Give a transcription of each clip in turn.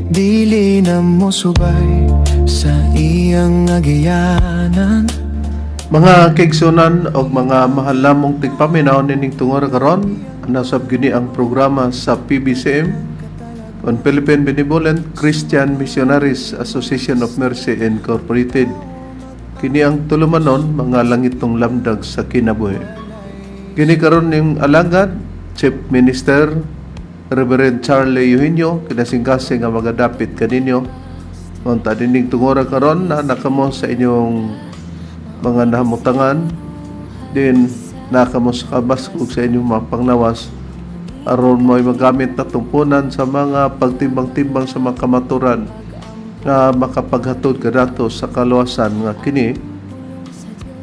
dili na mo subay sa iyang agiyanan. Mga kaigsunan o mga mahal lamong tigpaminaw nining tungor karon, nasab gini ang programa sa PBCM on Philippine Benevolent Christian Missionaries Association of Mercy Incorporated. Kini ang tulumanon mga langitong lamdag sa kinabuhi. Kini karon ning alagad Chief Minister Reverend Charlie Eugenio kinasingkasing nga magadapit kaninyo. Unta dining tungora karon na nakamo sa inyong mga nahamutangan din nakamo sa kabaskog sa inyong mga panglawas aron mo'y magamit na tumpunan sa mga pagtimbang-timbang sa mga kamaturan na makapaghatod kadato sa kaluwasan nga kini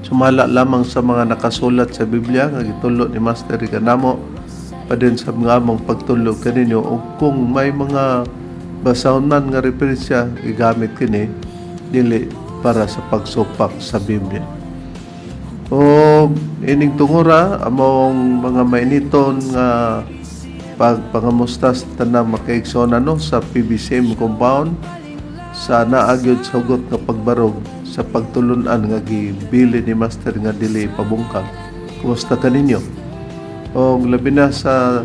sumala lamang sa mga nakasulat sa Biblia nga gitulo ni Master kanamo pa din sa mga among pagtulog kaninyo o kung may mga basahon nga referensya igamit kini dili para sa pagsupak sa Biblia. O ining tungura among mga mainiton nga pagpangamusta sa tanang makaigsoon sa PBCM compound sa naagyod sa hugot nga pagbarog sa pagtulunan nga gibili ni Master nga dili pabungkag. Kumusta kaninyo? O labi na sa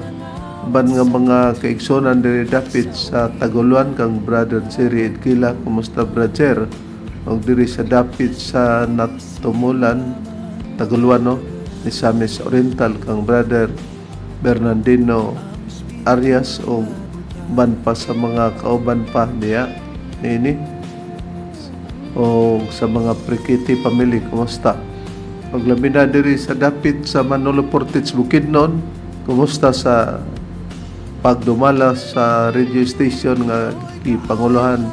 ban nga mga kaigsonan diri dapit sa Taguluan kang Brother Siri Edkila, kumusta brother? O diri sa dapit sa Natumulan Taguluan ni Samis Oriental kang Brother Bernardino Arias o ban pa sa mga kauban pa niya nini o sa mga Prikiti family, kumusta? Paglabi na diri sa dapit sa Manolo Portich Bukidnon, kumusta sa pagdumala sa radio station nga ipanguluhan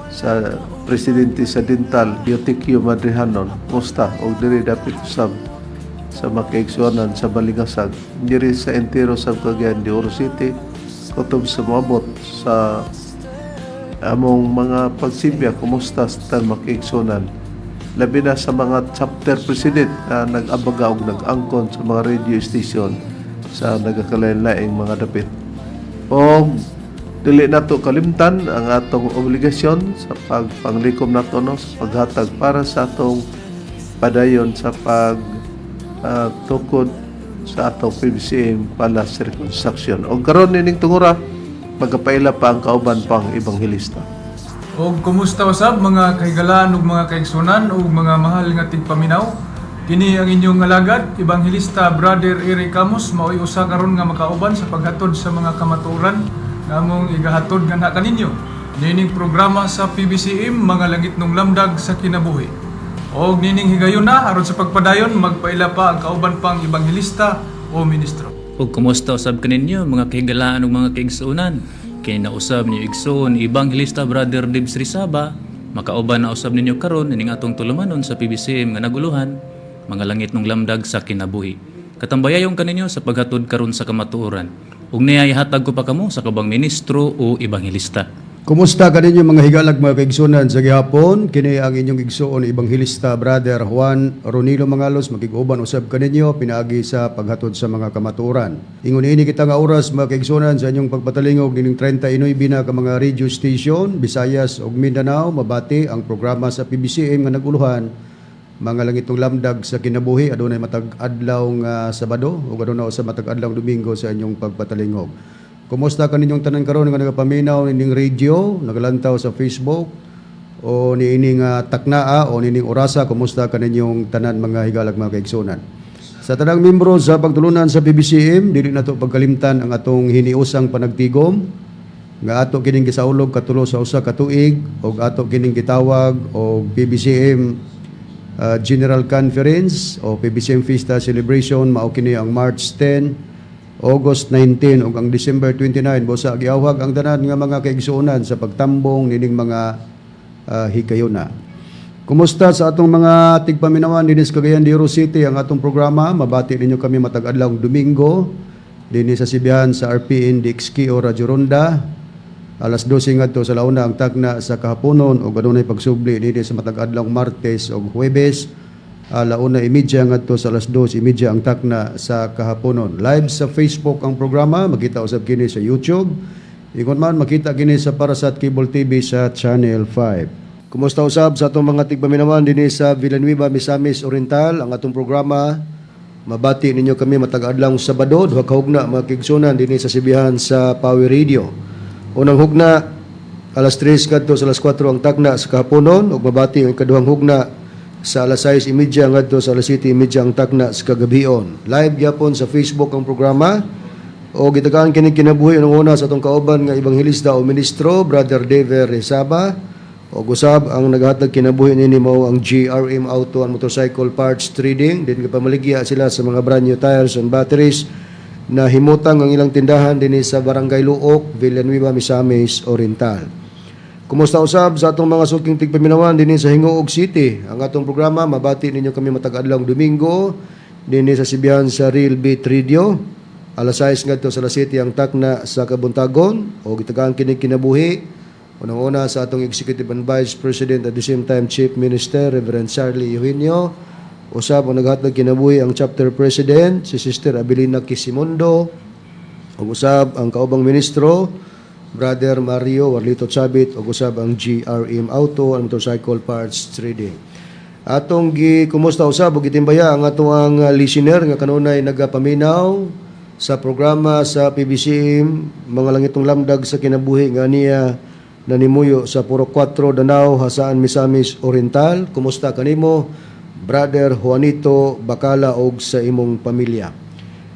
sa presidente sa Dental Eutiquio Madrihanon, kumusta? O diri dapit usab sa makaigsuanan sa Balingasag, diri sa entero sa Cagayan de Oro City, kutob sa moabot sa among mga pagsibya, kumusta sa makaigsuanan? Labi na sa mga chapter president na nag-abaga o nag-angkon sa mga radio station sa nagakalain-laing mga dapit. O dili nato kalimtan ang atong obligasyon sa pagpanglikom nato sa paghatag para sa atong padayon sa tukod sa atong PBCM Palace Reconstruction. O karon nining tungura magapaila pa ang kauban pang ebanghelista. O kumusta wasab mga kahigalaan ug mga kaigsunan ug mga mahal nga tigpaminaw? Kini ang inyong alagad, Ebanghelista Brother Eric Camus, mao'y usa karon nga makauban sa paghatod sa mga kamatuoran nga among igahatod nga na kaninyo. Nining programa sa PBCM mga langit nung lamdag sa kinabuhi. Og nining higayon na aron sa pagpadayon magpaila pa ang kauban pang ebanghelista o ministro. Ug kumusta usab kaninyo mga kahigalaan ug mga kaigsuonan? Kini na usab niyo igsoon Ebanghelista Brother Dibs Rizaba, makauban na usab ninyo karon ning atong tulumanon sa PBCM nga naguluhan, mga langit nung lamdag sa kinabuhi. Katambayayon kaninyo sa paghatod karon sa kamatuoran. Ug niyahatag ko pa kamo sa kabang ministro o ebanghelista. Kumusta kaninyo mga higalag mga kaigsunan sa gihapon? Kini ang inyong igsoon Ebanghelista Brother Juan Ronilo Mangalos, makig-uban usab kaninyo pinaagi sa paghatod sa mga kamatuoran. Ingon ini kita nga oras mga kaigsunan sa inyong pagpatalingog dining 39 na ka mga radio station Visayas ug Mindanao, mabati ang programa sa PBCM nga naguluhan mga langitong lamdag sa kinabuhi. Adunay matag adlaw nga Sabado ug adunay sa matag adlaw Domingo sa inyong pagpatalingog. Kumusta kaninyong tanan karon nga nagapaminaw nining radio, nagalantaw sa Facebook o niining taknaa o nining orasa? Kumusta kaninyong tanan mga higalag mga kaigsunan? Sa tanang membro sa pagtulunan sa PBCM, dili nato pagkalimtan ang atong hiniusang panagtigom nga ato kining gisaulog katulo sa usa ka tuig og ato kining gitawag og PBCM General Conference o PBCM Fiesta Celebration. Mao kini ang March 10, August 19 ug ang December 29. Busa giawhag ang tanan nga mga kaigsuonan sa pagtambong nining mga higayuna. Kumusta sa atong mga tigpaminawan dinhi sa Cagayan de Oro City ang atong programa? Mabati ninyo kami matag adlaw Domingo dinhi sa Sibihan sa RPN DXQ o Radyo Ronda. Alas 12 ngadto sa launa ang tagna sa kahaponon ug adunay pagsubli dinhi sa matag adlaw Martes ug Huwebes. Alauna imidya ngadto sa alas 2:30 ang takna sa kahaponon. Live sa Facebook ang programa, makita usab kini sa YouTube. Ingon man makita kini sa Parasat Cable TV sa Channel 5. Kumusta usab sa atong mga tigpaminawan dinhi sa Villanueva, Misamis Oriental ang atong programa. Mabati ninyo kami matag adlaw Sabado, duha ka hugna mga kigsunan dinhi sa Sibihan sa Power Radio. Unang hugna alas 3 kadto sa alas 4 ang tagna sa kahaponon ug mabati ang ikaduhang hugna sa alas 6:30 ngadto sa alas 7:30 ang tagna sa kagabion. Live gyapon sa Facebook ang programa. O gitagaan kini kinabuhi unang una sa atong kauban nga ebanghelista o ministro Brother Dever Rezaba. O gusab ang naghatag kinabuhi nini mao ang GRM Auto and Motorcycle Parts Trading. Din pamaligya sila sa mga brand new tires and batteries na himutang ang ilang tindahan dinhi sa Barangay Luok, Villanueva, Misamis Oriental. Kumusta usab sa atong mga suking tigpaminawan dinhi sa Hingoog City. Ang atong programa mabati ninyo kami matag adlaw Domingo dinhi sa Sibihan sa Real Beat Radio. Alas 6 ngadto sa alas 7 ang takna sa Kabuntagon o gitagaan kini kinabuhi. Unang-una sa atong Executive and Vice President at the same time Chief Minister Reverend Charlie Eugenio. Usab ang naghatag kinabuhi ang Chapter President si Sister Abilina Quisimondo. Ug usab ang kaubang ministro Brother Mario Warlito Chabit ug usab ang GRM Auto and Motorcycle Parts Trading. Atong kumusta usab ug gitimbaya ang atong listener nga kanunay nagapaminaw sa programa sa PBCM mga langitong lamdag sa kinabuhi nga niya nanimuyo sa Puro 4 Danao, Hasaan, Misamis Oriental. Kumusta kanimo Brother Juanito Bacala og sa imong pamilya?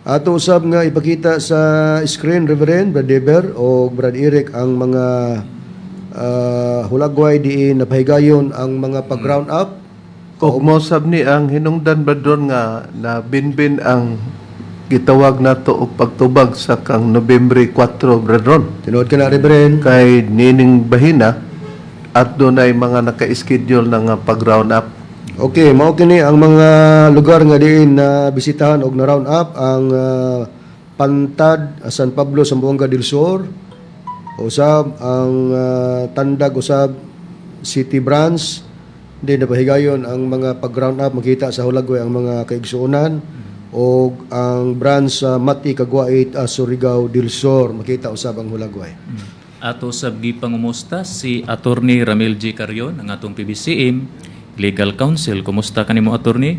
Ato usab nga ipakita sa screen Reverend Brad Deber o Brad Eric ang mga hulagway diin napahigayon ang mga pag-round up. Ug mo sab ni ang hinungdan ba doon nga na binbin ang gitawag nato og pagtubag sa kang Nobyembre 4 brethren. Tinuod ka na Reverend. Kay nining bahina at doon ay mga naka-schedule na nga pag-round up. Okay, mao kini ang mga lugar nga diin na bisitahan og na round up ang Pantad, San Pablo, Zamboanga del Sur. Usab ang Tandag usab City Branch. Din napahigayon ang mga pag-round up makita sa Hulagway ang mga kaigsuonan o ang branch sa Mati, Caguait, Surigao del Sur makita usab ang Hulagway. Ato sab gipangumusta si Attorney Ramil G. Carion ang atong PBCM Legal Counsel. Kumusta kanimo attorney?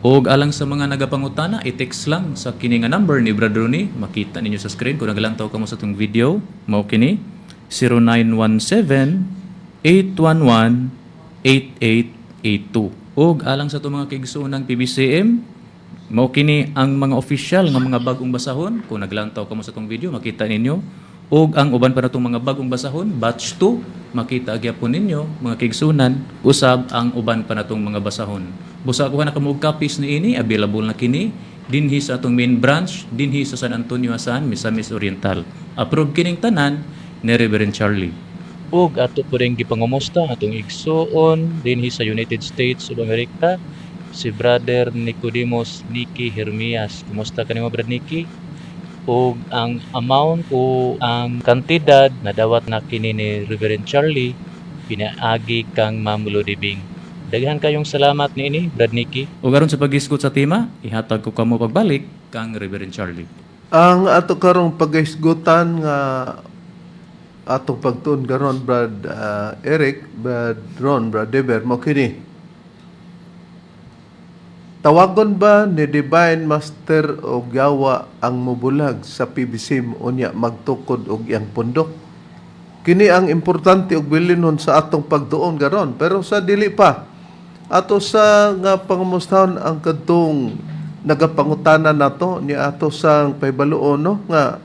Og alang sa mga nagapangutana, i-text lang sa kini nga number ni Brother Ronnie. Makita ninyo sa screen kung nagalantaw ka mo sa itong video. Mao kini 0917-811-8882. Og alang sa itong mga kaigsuonang PBCM, mao kini ang mga official nga mga bagong basahon. Kung naglantaw ka mo sa itong video, makita ninyo. Og ang uban pa natong mga bagong basahon, batch 2, makita agyapon ninyo, mga kaigsunan, usab ang uban pa natong mga basahon. Busa ko na kamog copies ni ini, available na kini, dinhi sa atong main branch, dinhi sa San Antonio, Hasaan, Misamis Oriental. Approve kining tanan ni Reverend Charlie. Og ato po rin gipangumusta atong igsuon dinhi sa United States of America, si Brother Nicodemos Nicky Hermias. Kumusta kanimo Brother Nicky? O ang amount o ang kantidad na dawat na kini ni Reverend Charlie pinaagi kang Ma'am Lodibing. Daghan kayong salamat niini Brad Nicky. O garon sa pag-isgot sa tema, ihatag ko kamo pagbalik kang Reverend Charlie. Ang ato karong pag-isgutan nga atong pagtuon karon Brad Eric, Brad Ron, Brad Deber mo kini. Tawagon ba ni Divine Master o gawa ang mubulag sa PBCM unya magtukod og iyang pundok? Kini ang importante og bilinon sa atong pagtuon karon, pero sa dili pa ato sa nga pangumustahon ang kadtong nagapangutana nato ni ato sang paybaluon no nga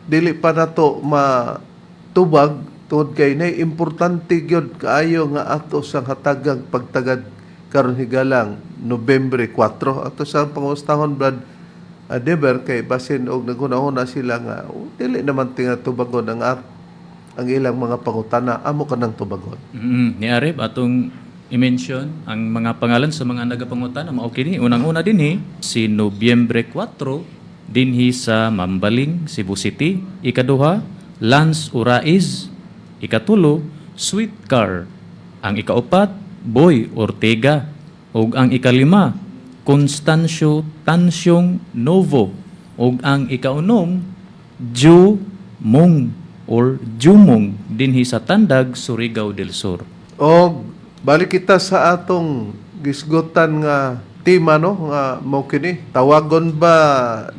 dili pa nato matubag tungod kay nay importante gyud kaayo nga ato sang hatagang pagtagad karon higalang Nobyembre 4 ato sa pangustahon Brad Deber kay basin og naghuna-huna sila nga dili naman tinga tubagon ang ilang mga pangutana amo kanang tubagon. Ni Arep atong i-mention ang mga pangalan sa mga nagapangutana mao kini unang-una dinhi si Nobyembre 4 dinhi sa Mambaling, Cebu City. Ikaduha, Lance Uraiz. Ikatulo, Sweet Car. Ang ikaupat, Boy Ortega. Ug ang ikalima, Constancio Tansyong Novo. Ug ang ikaunom, Ju Mong. or Jumong dinhi sa Tandag, Surigao del Sur. O balik kita sa atong gisgutan nga tema no nga mao kini tawagon ba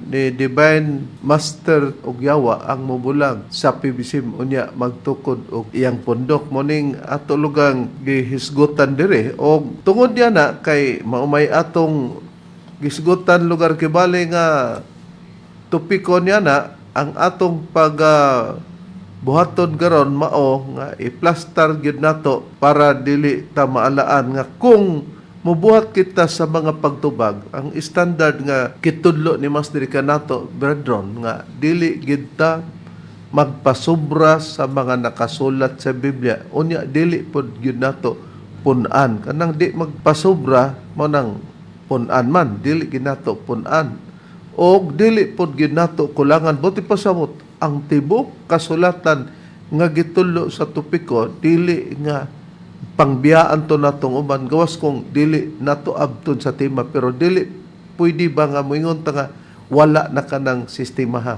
ni Divine Master og Yawa ang mobulag sa PBCM unya magtukod og iyang pundok moning ato lugang gihisgutan dire og tungod niya na kay maumay atong gisgutan lugar kibali nga tupiko niya na ang atong pag buhaton garon mao nga i-plaster gyud nato para dili ta maalaan nga kung mubuhat kita sa mga pagtubag ang standard nga kitudlo ni Mas diri kanato brethren nga dili gid ta magpasobra sa mga nakasulat sa Biblia unya dili pod gyud nato punan kanang di magpasobra mo nang punan man dili gid nato punan og dili pod gyud nato kulangan buti pasabot ang tibok kasulatan nga gitudlo sa tupiko dili nga pangbiyaan to natong uban gawas kung dili nato abton sa tema pero dili pwede ba nga moingon ta nga wala na kanang sistema ha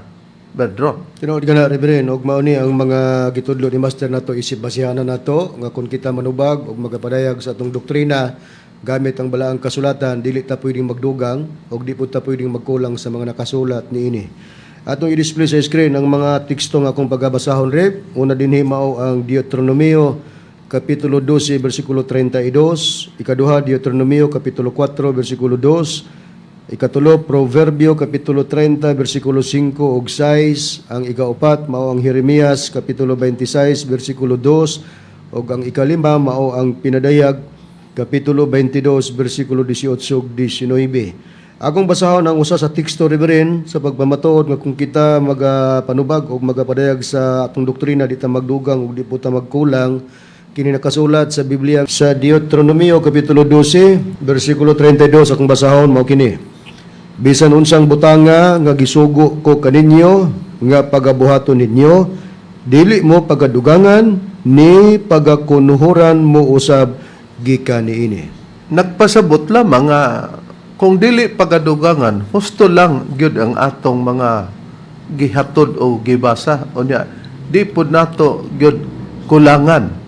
bedron. Tinuod ka na, Reverend, og mao ni ang mga gitudlo ni Master nato isip basihanan nato nga kung kita manubag og magapadayag sa atong doktrina gamit ang balaang kasulatan, dili ta pwedeng magdugang og di po ta pwedeng magkulang sa mga nakasulat niini. Atong i-display sa screen ang mga teksto nga akong pagbabasahon rep. Una dinhi mao ang Deuteronomio Kapitulo 12, versikulo 32. Ikaduha, Deuteronomio, Kapitulo 4, versikulo 2. Ikatulo, Proverbio, Kapitulo 30, versikulo 5 ug 6. Ang ikaupat, mao ang Jeremias, Kapitulo 26, versikulo 2. ug ang ikalima, mao ang Pinadayag, Kapitulo 22, versikulo 18 ug 19. Akong basahon ang usa sa teksto, Reverend, sa pagpamatuod nga kung kita magapanubag o magapadayag sa atong doktrina, di ta magdugang o di po ta magkulang, kini nakasulat sa Biblia sa Deuteronomio Kapitulo 12 versikulo 32 akong basahon mao kini. Bisan unsang butanga nga gisugo ko kaninyo nga pagabuhaton ninyo, dili mo pagadugangan ni pagakunuhuran mo usab gikan niini. Nagpasabot lamang nga kung dili pagadugangan husto lang gyud ang atong mga gihatod o gibasa unya di pud nato gyud kulangan.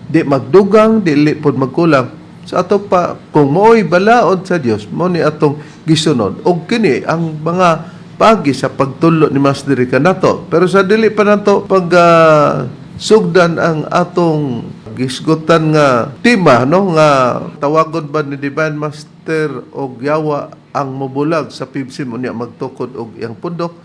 Di magdugang, dili pod magkulang. Sa ato pa, kung mo'y balaod sa Dios mo ni atong gisunod. O kini, ang mga pagi sa pagtulo ni Mas diri kanato. Pero sa dili pa nato pag sugdan ang atong gisgutan nga tema, no? Nga tawagon ba ni Divine Master og Yawa ang mobulag sa PBCM unya magtukod og iyang pundok.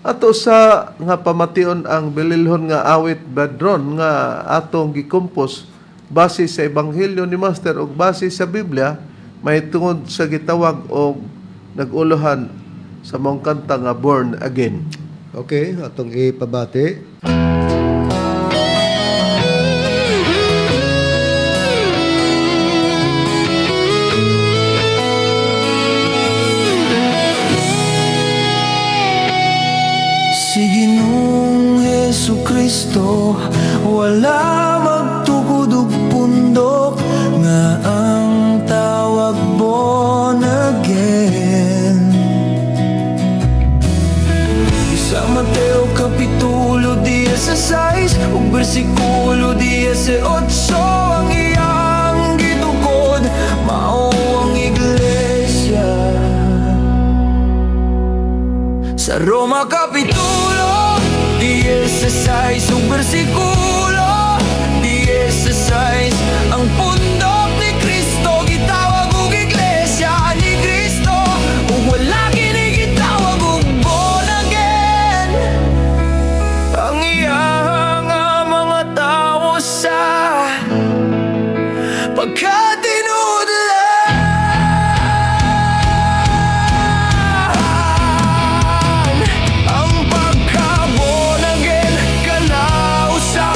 Ato sa nga pamation ang bililhon nga awit badron nga atong gikompos base sa Ebanghelyo ni Master o base sa Biblia may tungod sa gitawag o naguluhan sa mong kanta nga Born Again. Okay, atong ipabati. Si Ginoong Hesukristo wala magtukod og pundok nga ang tawag born again. Sa Mateo Kapitulo 16 ug bersikulo 18 ang iyang gitukod mao ang iglesia. Sa Roma Kapitulo 16 ug bersikulo 16 ang pundok ni Kristo gitawag og iglesia ni Kristo ug wala kini gitawag og born again. Ang iyang mga tawo sa pagkatinud ang pagka-born again kana usa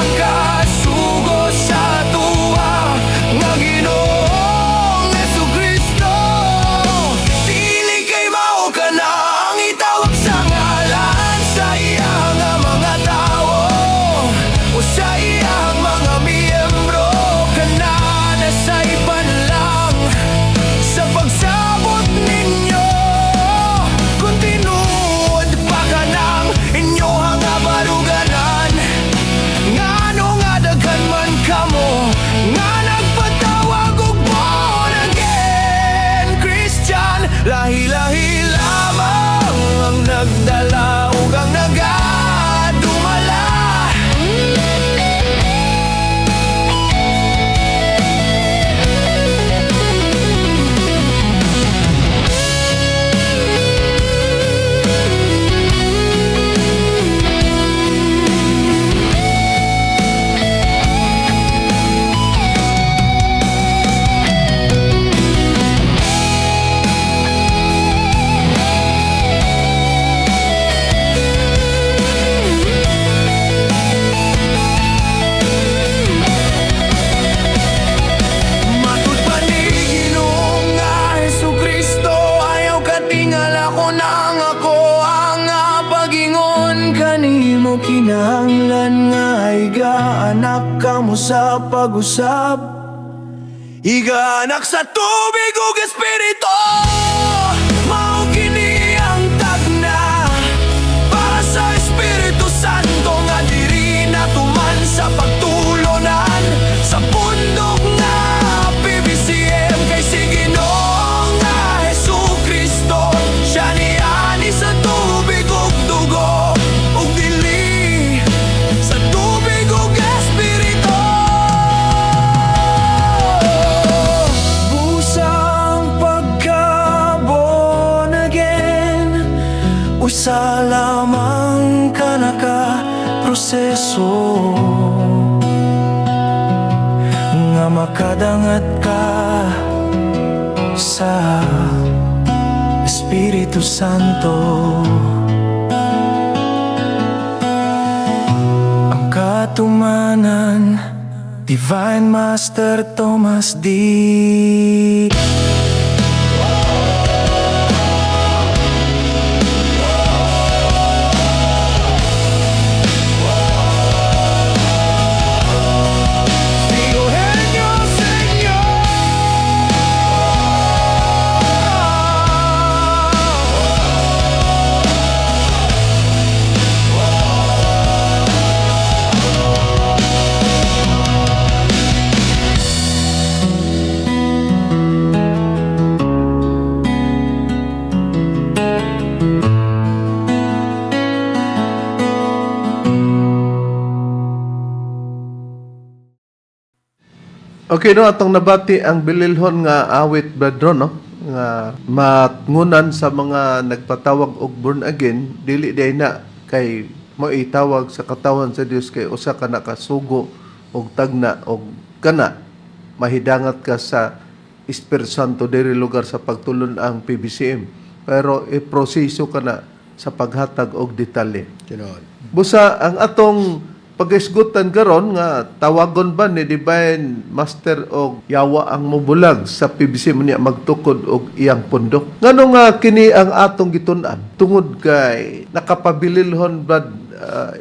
Igaanak ka mo sa pag-usab, igaanak sa tubig ug espiritu. Mao kini ang tagna para sa Espiritu Santo nga diri natuman sa pagtulonan sa pundok nga PBCM kay si Ginoong nga Jesucristo. Siya niani sa tubig ug dugo ug dili sa tubig ug espiritu. Busang pagka-born again, usa lamang ka naka-proseso nga makadangat ka sa Espiritu Santo. Ang katumanan, Divine Master Thomas D. Digo genio, Señor. Okay, no, atong nabati ang bililhon nga awit, Brad, no? Nga matngunan sa mga nagpatawag og born again, dili day na kay mo itawag sa katawan sa Dios kay usa ka nakasugo og tagna og kana mahidangat ka sa Espiritu Santo diri lugar sa pagtulon ang PBCM. Pero iproseso ka na sa paghatag og detalye. Tinuod. Busa ang atong pag-isgutan karon nga tawagon ba ni Divine Master og yawa ang mubulag sa PBC mo niya magtukod og iyang pundok. Ngano nga kini ang atong gitun-an tungod kay nakapabililhon Brad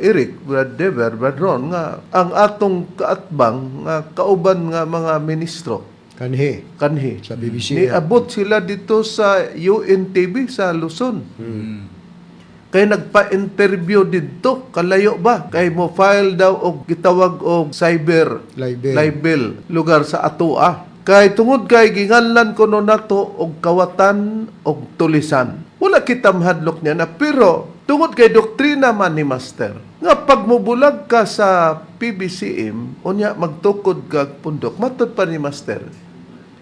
Eric, Brad Dever, Brad Ron nga ang atong kaatbang nga kauban nga mga ministro Kanhi. kanhi Sa BBC. niabot sila dito sa UNTV sa Luzon. Kay nagpa-interview dito, kalayo ba? Kay mo file daw og gitawag og cyber libel lugar sa Atua. Kay tungod kay ginganlan ko no nato og kawatan og tulisan. Wala kita mahadlok niya na pero tungod kay doktrina man ni Master nga pagmubulag ka sa PBCM unya magtukod kag pundok matud pa ni Master.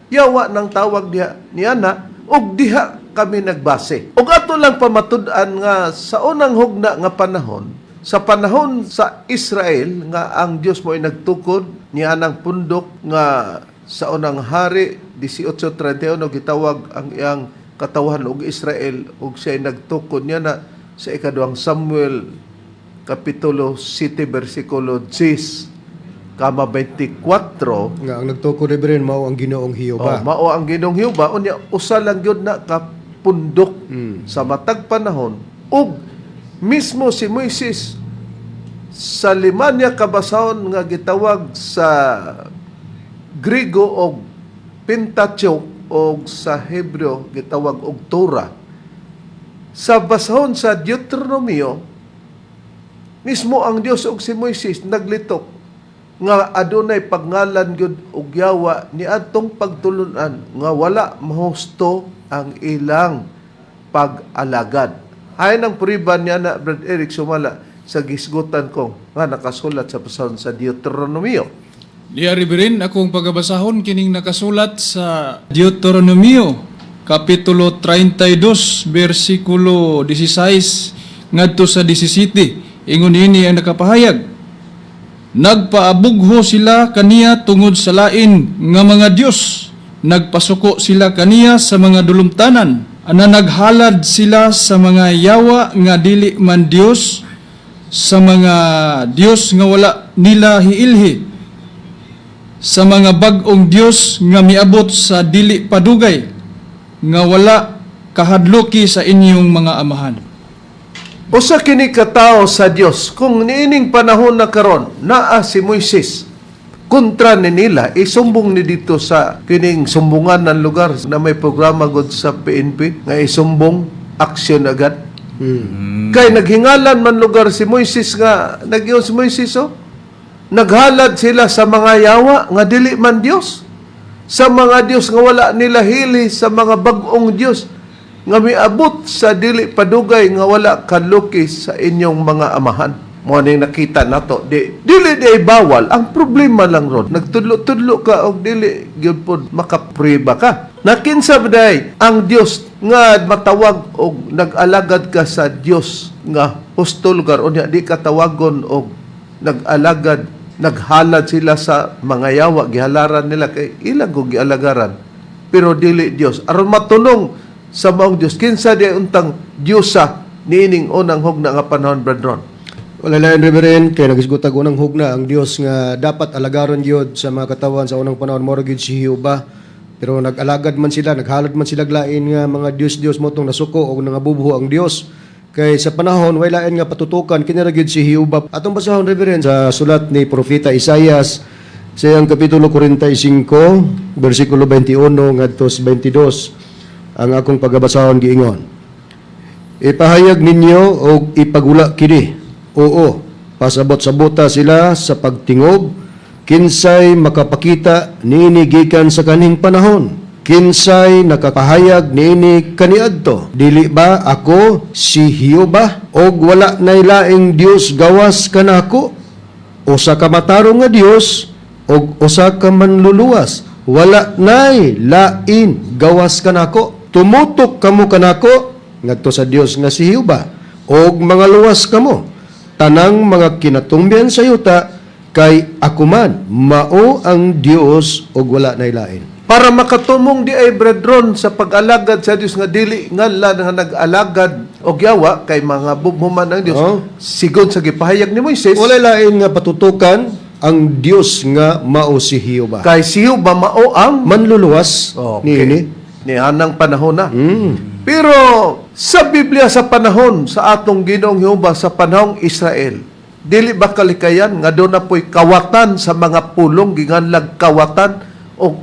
Yawa ng tawag niya na og diha kami nagbase. Og ato lang pamatud-an nga sa unang hugna nga panahon, sa panahon sa Israel nga ang Dios mo ay nagtukod niya ng pundok nga sa unang hari 1831 gitawag ang iyang katawan og Israel ug siya ay nagtukod niya na sa ikaduhang Samuel kapitulo 7 bersikulo 10 kama 24 Nga ang nagtukod rin mao ang Ginoong Hioba. mao ang Ginoong Hioba unya usa lang gyud na ka pundok sa matag panahon ug mismo si Moises sa lima niya kabasahon nga gitawag sa Griego og Pentateuch og sa Hebreo gitawag og Torah. Sa basahon sa Deuteronomio mismo ang Dios og si Moises naglitok nga adunay pagngalan gyud og yawa ni adtong pagtulunan nga wala mahusto ang ilang pag-alagad. Ayon ang puriban niya na Brad Eric sumala sa gisgutan ko nga nakasulat sa basahon sa Deuteronomio. Diari rin akong pagabasahon kining nakasulat sa Deuteronomio kapitulo 32 bersikulo 16 ngadto sa 17. Ingon ini ang nakapahayag. Nagpaabugho sila kaniya tungod sa lain nga mga Dios. Nagpasuko sila kaniya sa mga dulumtanan. Ana naghalad sila sa mga yawa nga dili man Dios, sa mga Dios nga wala nila hiilhi, sa mga bag-ong Dios nga miabot sa dili padugay, nga wala kahadloki sa inyong mga amahan. Usa kini katao sa Dios kung niining panahon na karon naa si Moises kontra ni nila isumbong ni dito sa kining sumbungan ng lugar na may programa gud sa PNP nga isumbong aksyon agad. Kay naghingalan man lugar si Moises nga nagyon si Moises naghalad sila sa mga yawa nga dili man Dios, sa mga Dios nga wala nila hili, sa mga bag-ong Dios nga miabot sa dili padugay nga wala kaluki sa inyong mga amahan. Mo ning nakita nato dili bawal, ang problema lang ron nagtudlo-tudlo ka og dili gyud pod makapriba ka. Nakinsa baday ang Dios nga matawag og nag-alagad ka sa Dios nga hustulgar unya di ka tawagon og nag-alagad, naghalad sila sa mga yawa, gihalaran nila kay ilang ko gialagaran pero dili Dios aron matunong sa maong Dios. Kinsa di untang Diyosa niining unang hugna nga panahon, Bradron? Wala lain, Reverend, kay nagisgutag unang hugna ang Dios nga dapat alagaron gyud sa mga katawan sa unang panahon moro gyud si Jehova. Pero nag-alagad man sila, naghalad man sila lain nga mga Dios mo tong nasuko o nangabubuho ang Dios. Kay sa panahon way lain nga patutukan kini ra gyud si Jehova. Atong basahon, Reverend, sa sulat ni Propeta Isaias sa iyang kapitulo 45 bersikulo 21 ngadto 22. Ang akong pagabasahon giingon. Ipahayag ninyo o ipagula kini. Oo, pasabot-sabota sila sa pagtingog, kinsay makapakita niini gikan sa kaning panahon. Kinsay nakapahayag niini kaniadto. Dili ba ako si Jehova og wala nay laing Dios gawas kanako? Usa ka matarong nga Dios og usa ka manluluwas. Wala nay lain gawas kanako. Tumutok kamo kanako ngadto sa Dios nga si Jehova og mga luwas kamo tanang mga kinatungbian sa yuta kay ako man mao ang Dios og wala nay lain. Para makatumong di ay, Bradron, sa pag-alagad sa Dios nga dili nga nag-alagad og yawa kay mga bughuman ang Dios. Sigon sa gipahayag ni Moises, Wala lain nga patutukan ang Dios nga mao si Jehova. kay si Jehova mao ang Manluluwas niini. ni anang panahon na. Pero sa Biblia sa panahon sa atong Ginoong Jehova sa panahong Israel, dili ba kalikayan nga doon na po'y kawatan sa mga pulong, ginganlag kawatan o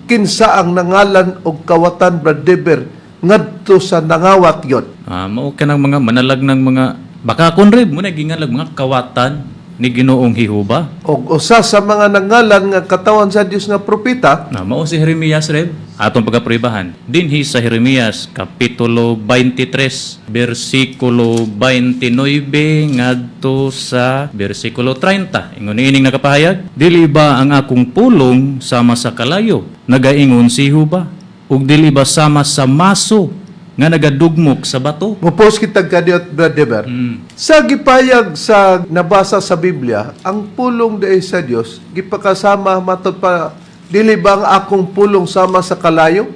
kinsa ang nangalan og kawatan, Brad Deber, ngadto sa nangawat yon. Mao ka ng mga manalag ng mga bakakon rib mo na gingalag mga kawatan ni Ginoong Jehova. Og usa sa mga nangalan nga katawan sa Dios nga propeta, Mao si Jeremias rib atong pagkapribahan dinhi sa Jeremias kapitulo 23 bersikulo 29 ngadto sa bersikulo 30. Ingon ining nakapahayag, dili ba ang akong pulong sama sa kalayo nagaingon si Jehova, ug dili ba sama sa maso nga nagadugmok sa bato? mupos kitag kadiot, Brad Deber. Sa gipayag sa nabasa sa Biblia, ang pulong dai sa Dios gipakasama matod pa dili ba ang akong pulong sama sa kalayo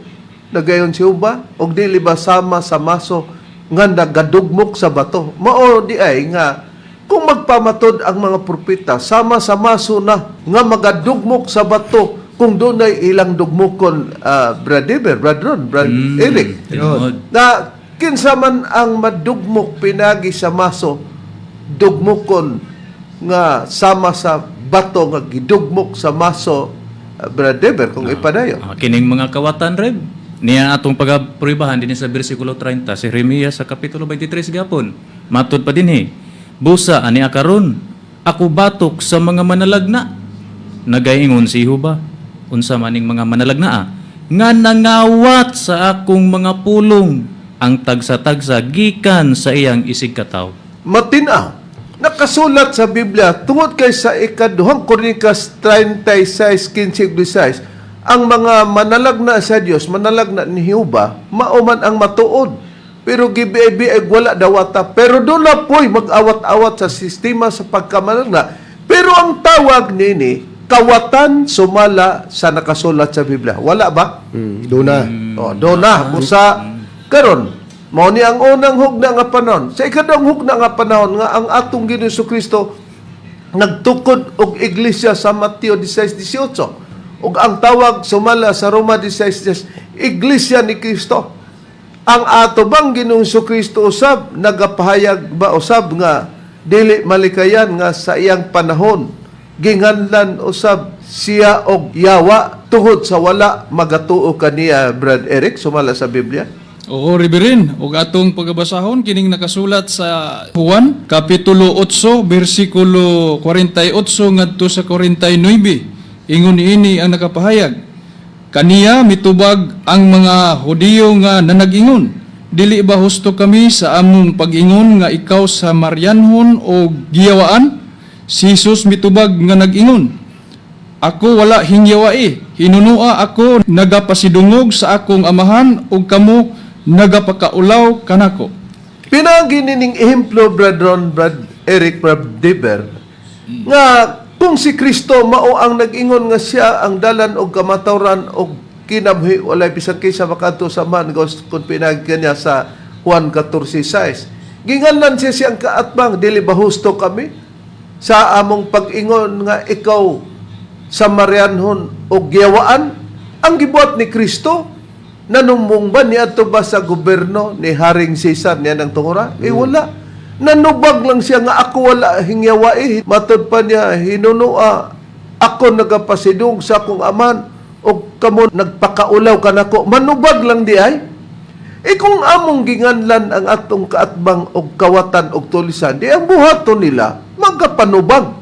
nagayon si Jehova og dili ba sama sa maso nga nagadugmok sa bato? Mao di ay nga kung magpamatod ang mga propeta sama sa maso na nga magadugmok sa bato kung doon ay ilang dugmukon, Brad Deber, Brad Ron, Brad Eric, Tinod. na kinsa man ang madugmok pinagi sa maso, dugmukon nga sama sa bato nga gidugmok sa maso, Brad Deber, kung ipadayon. Kining mga kawatan rib niya atong pagapribahan dinhi sa bersikulo 30 si Jeremias sa kapitulo 23 gapon. Matud pa dinhi, busa ani akaron ako batok sa mga manalagna. Nagaingon si Jehova, unsa maning mga manalagnaa nga nangawat sa akong mga pulong ang tagsa-tagsa gikan sa iyang isig kataw. Matinaw, nakasulat sa Biblia, tungod kay sa ikaduhang Kronikas 36:15-16, ang mga manalagna sa Dios, manalagna ni Jehova, mauman ang matuod. Pero gibiay-biay wala dawata. Pero doon na po'y mag-awat-awat sa sistema sa pagkamanalagna. Pero ang tawag nini, kawatan sumala sa nakasulat sa Biblia. Wala ba? Doon na. Doon na. Busa, karon mao ni ang unang hugna nga panahon. Sa ikadang hugna nga panahon nga ang atong Ginoong Kristo nagtukod og iglesia sa Mateo 16:18. Ug ang tawag sumala sa Roma 16:10, Iglesia ni Kristo. Ang ato bang Ginoong Kristo usab nagapahayag ba usab nga dili malikayan nga sa iyang panahon ginganlan usab siya og yawa tungod sa wala magatuo kaniya, Brad Eric, sumala sa Biblia? Oo, Reverend, ug atong pagbasahon kining nakasulat sa Juan kapitulo 8 bersikulo 48 ngadto sa 49. Ingon ini ang nakapahayag. Kaniya mitubag ang mga Hudiyo nga nanag-ingon, dili ba husto kami sa among pag-ingon nga ikaw sa Marianhon o giyawaan? Si Jesus mitubag nga nag-ingon, ako wala hingyawai, hinunua ako nagapasidungog sa akong amahan ug kamo nagapakaulaw kanako. Pinagi nining ehemplo, Brad Ron, Brad Eric, Brad Deber, nga kung si Kristo mao ang nag-ingon nga siya ang dalan og kamatawaran og kinabuhi walay bisan kaysa makadto sa man kung pinagi niya sa Juan 14:6. Ginganlan siya siyang kaatbang, dili ba husto kami sa among pag-ingon nga ikaw sa Marianhon o giyawaan? Ang gibuhat ni Kristo, nanumong ba niya ito ba sa gobyerno ni Haring Caesar niya ng tungura? Wala. Nanubag lang siya nga ako wala hingyawai. Matod pa niya, hinunua, ako nagapasidong sa akong aman o kamo nagpakaulaw ka nako. Manubag lang di ay. Kung among ginganlan ang atong kaatbang og kawatan og tulisan, di ang buhaton nila magapanubag.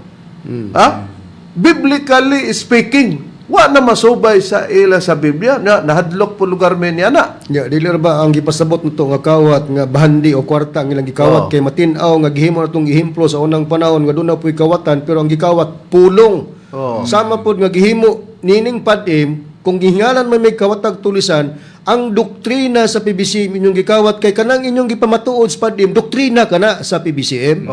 Ha? Biblically speaking, wa na masubay sa ila sa Biblia na nahadlok po lugar men niya na. Ya, dili ra ba ang gipasabot nito nga kawat nga bahandi o kwarta ang ilang gikawat kay matin-aw nga gihimo natong gihemplo sa unang panahon nga doon na po'y kawatan pero ang gikawat pulong. Sama pod nga gihimo nining padim kung gihingalan man may kawatag tulisan ang doktrina sa PBCM inyong gikawat kay kanang inyong gipamatuod sa padim doktrina kana sa PBCM.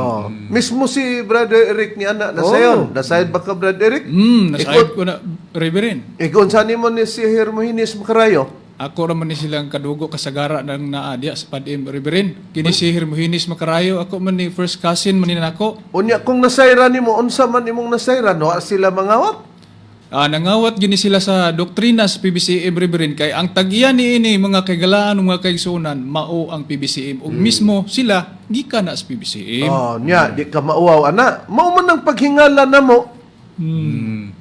Mismo si Brother Eric ni ana nasayon. Nasayod ba ka, Brother Eric? Nasayod ko na, Reverend. Kung saan mo ni si Hermogenes Macarayo? Ako raman ni silang kadugo kasagara ng naadya sa padim, Reverend. Kini si Hermogenes Macarayo, ako man ni first cousin man ni nako. Unya, kung nasayran nimo, unsa man imong nasayran, wa sila mangawat? Nangawat gini sila sa doktrina sa PBCM, Reverend, kay ang tagya ni ini mga kagalaan ng mga kaigsunan mao ang PBCM ug mismo sila gikan na sa PBCM. Nya, di ka mauwaw ana. Mao man ang paghingala namo.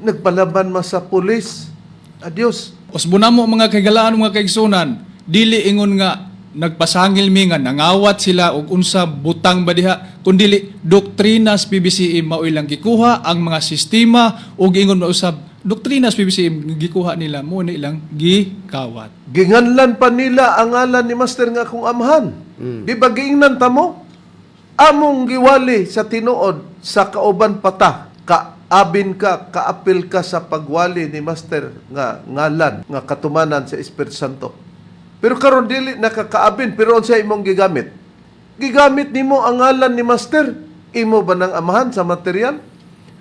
Nagpalaban ma sa pulis. Adios. Usbuna mo mga kagalaan ng mga kaigsunan, dili ingon nga nagpasangil mi nga nangawat sila og unsa butang ba diha, kundili doktrina sa PBCM mao ilang gikuha ang mga sistema ug ingon mausab doktrina sa PBCM gikuha nila mo na ilang gikawat. Ginganlan pa nila ang ngalan ni Master nga akong amahan. Di ba giingnan ta mo? Among giwali sa tinuod sa kauban pata. Kaabin ka, kaapil ka sa pagwali ni Master nga ngalan, nga katumanan sa Espiritu Santo. Pero karon dili nakakaabin, pero unsa imong gigamit? Gigamit nimo ang ngalan ni Master. Imo ba ng amahan sa material?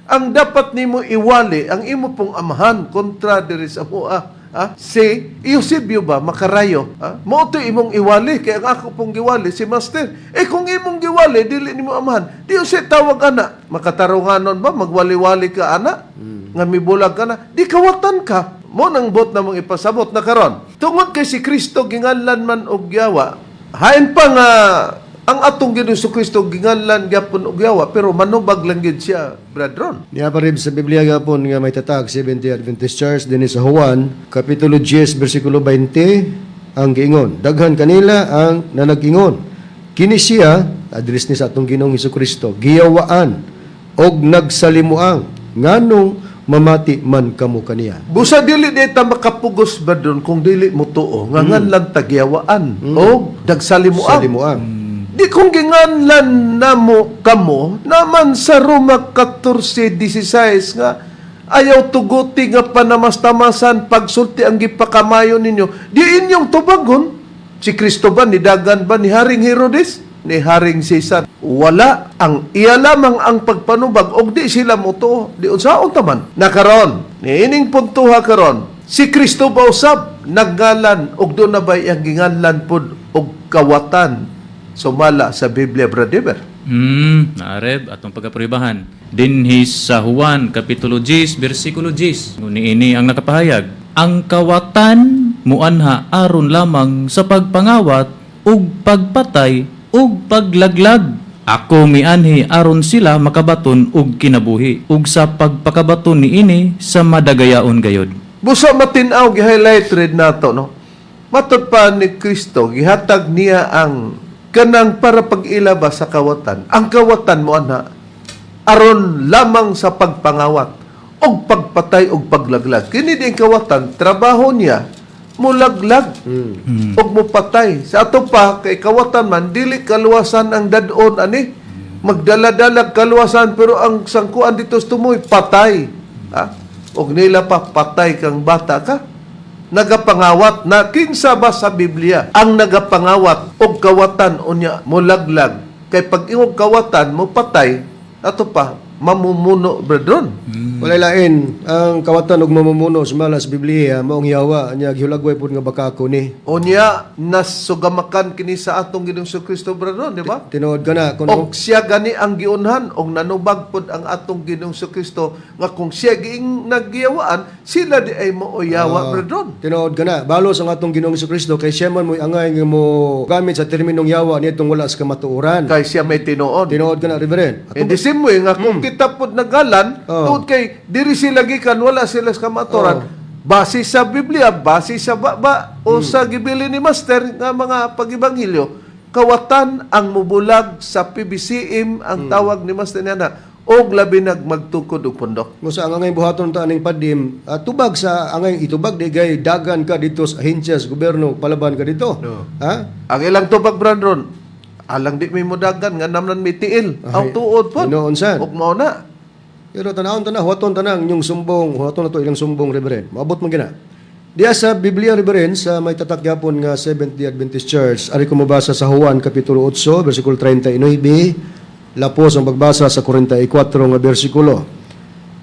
Ang dapat nimo iwali ang imo pong amahan kontra diri sa mua. Si Eusebio ba Macarayo? Mao to imong iwali kay ang ako pong giwali si Master. Kung imong giwali dili nimo amahan, di si tawag ana. Makatarunganon ba magwali-wali ka ana? Nga mibulag ka na, di kawatan ka. Mo nang bot na mong ipasabot na karon. Tungod kay si Kristo ginganlan man og yawa, hain pa nga ang atong Ginoong Kristo ginganlan gyapon og yawa pero manubag lang gid siya, brethren. Niya pa rin sa Biblia gapon nga may tatag 70 Adventist Church din sa Juan kapitulo 10 bersikulo 20 ang giingon, daghan kanila ang nanag-ingon. Kini siya address ni sa atong Ginoong Kristo, giyawaan og nagsalimuang nganong mamati man kamo kaniya. Busa dili dita makapugos ba doon kung dili mo tuo nga nganlan tagyawaan o dagsalimuan. Salimuang. Di kung ginganlan namo kamo naman sa Roma 14:16 nga ayaw tuguti nga panamastamasan pagsulti ang gipakamayo ninyo. Di inyong tubagon. Si Kristo ba ni dagan ba ni Haring Herodes? Ni Haring Caesar? Wala. Ang iya lamang ang pagpanubag og di sila moto. Di unsaon taman. Nakaron. Niining puntuha karon. Si Kristo ba usab naggalan og do na bay ang ginganlan pud og kawatan sumala sa Biblia, Brother? Naareb atong pagkapribahan. Dinhi sa Juan kapitulo 10 bersikulo 10. Nguni ini ang nakapahayag. Ang kawatan muanha aron lamang sa pagpangawat ug pagpatay ug paglaglag. Ako mianhi aron sila makabaton og kinabuhi ug sa pagpakabaton niini sa madagayaon gayod. Busa matinaw gi-highlight red nato no. Matod pa ni Kristo gihatag niya ang kanang para pag-ilaba sa kawatan. Ang kawatan mo ana aron lamang sa pagpangawat og pagpatay og paglaglag. Kini din kawatan trabaho niya mulaglag og mupatay. Sa ato pa kay kawatan man dili kaluwasan ang dadon ani. Magdala-dalag kaluwasan pero ang sangkuan dito tumoy patay. Ha? Og nila pa patay kang bata ka. Nagapangawat na kinsa ba sa Biblia ang nagapangawat og kawatan unya mulaglag kay pag imong kawatan mo patay ato pa mamumuno brethren. Walay lain ang kawatan ug mamumuno sa malas Biblia maong Yawa nya gihulagway pud nga bakako ni. Unya nasugamakan kini sa atong Ginoong Kristo brethren, di ba? Tinuod ka na Og siya gani ang giunhan og nanubag pod ang atong Ginoong Kristo nga kung siya giing naggiyawaan sila di ay mooyawa brethren. Tinuod ka na. Balos ang atong Ginoong Kristo kay siya man mo'y angay nga mo gamit sa terminong yawa nitong wala sa kamatuoran. Kay siya may tinuod. Tinuod ka na, Reverend. In the same way nga kung kita pod nagalan tuod kay diri sila gikan wala sila sa kamatuoran. Base sa Biblia, base sa baba o sa gibili ni Master nga mga pag-ibanghilyo, kawatan ang mubulag sa PBCM ang tawag ni Master niya og labi magtungkod og pundok. Musa ang angay buhaton ta aning padim, tubag sa angay itubag di gay dagan ka dito sa ahensya sa gobyerno palaban ka dito. Ha? Ang ilang tubag brandron, alang di may mudagan nga namnan may tiil. Ang tuod po. Inoon sad. Og mao na. Pero tanawon ta na, huwaton ta nang yung sumbong, huwaton na to ilang sumbong, Reverend. Maabot man gina. Diya sa Biblia, Reverend, sa may tatak gyapon nga Seventh-day Adventist Church, ari ko mabasa sa Juan Kapitulo 8, versikulo 39, lapos ang pagbasa sa 44 nga bersikulo.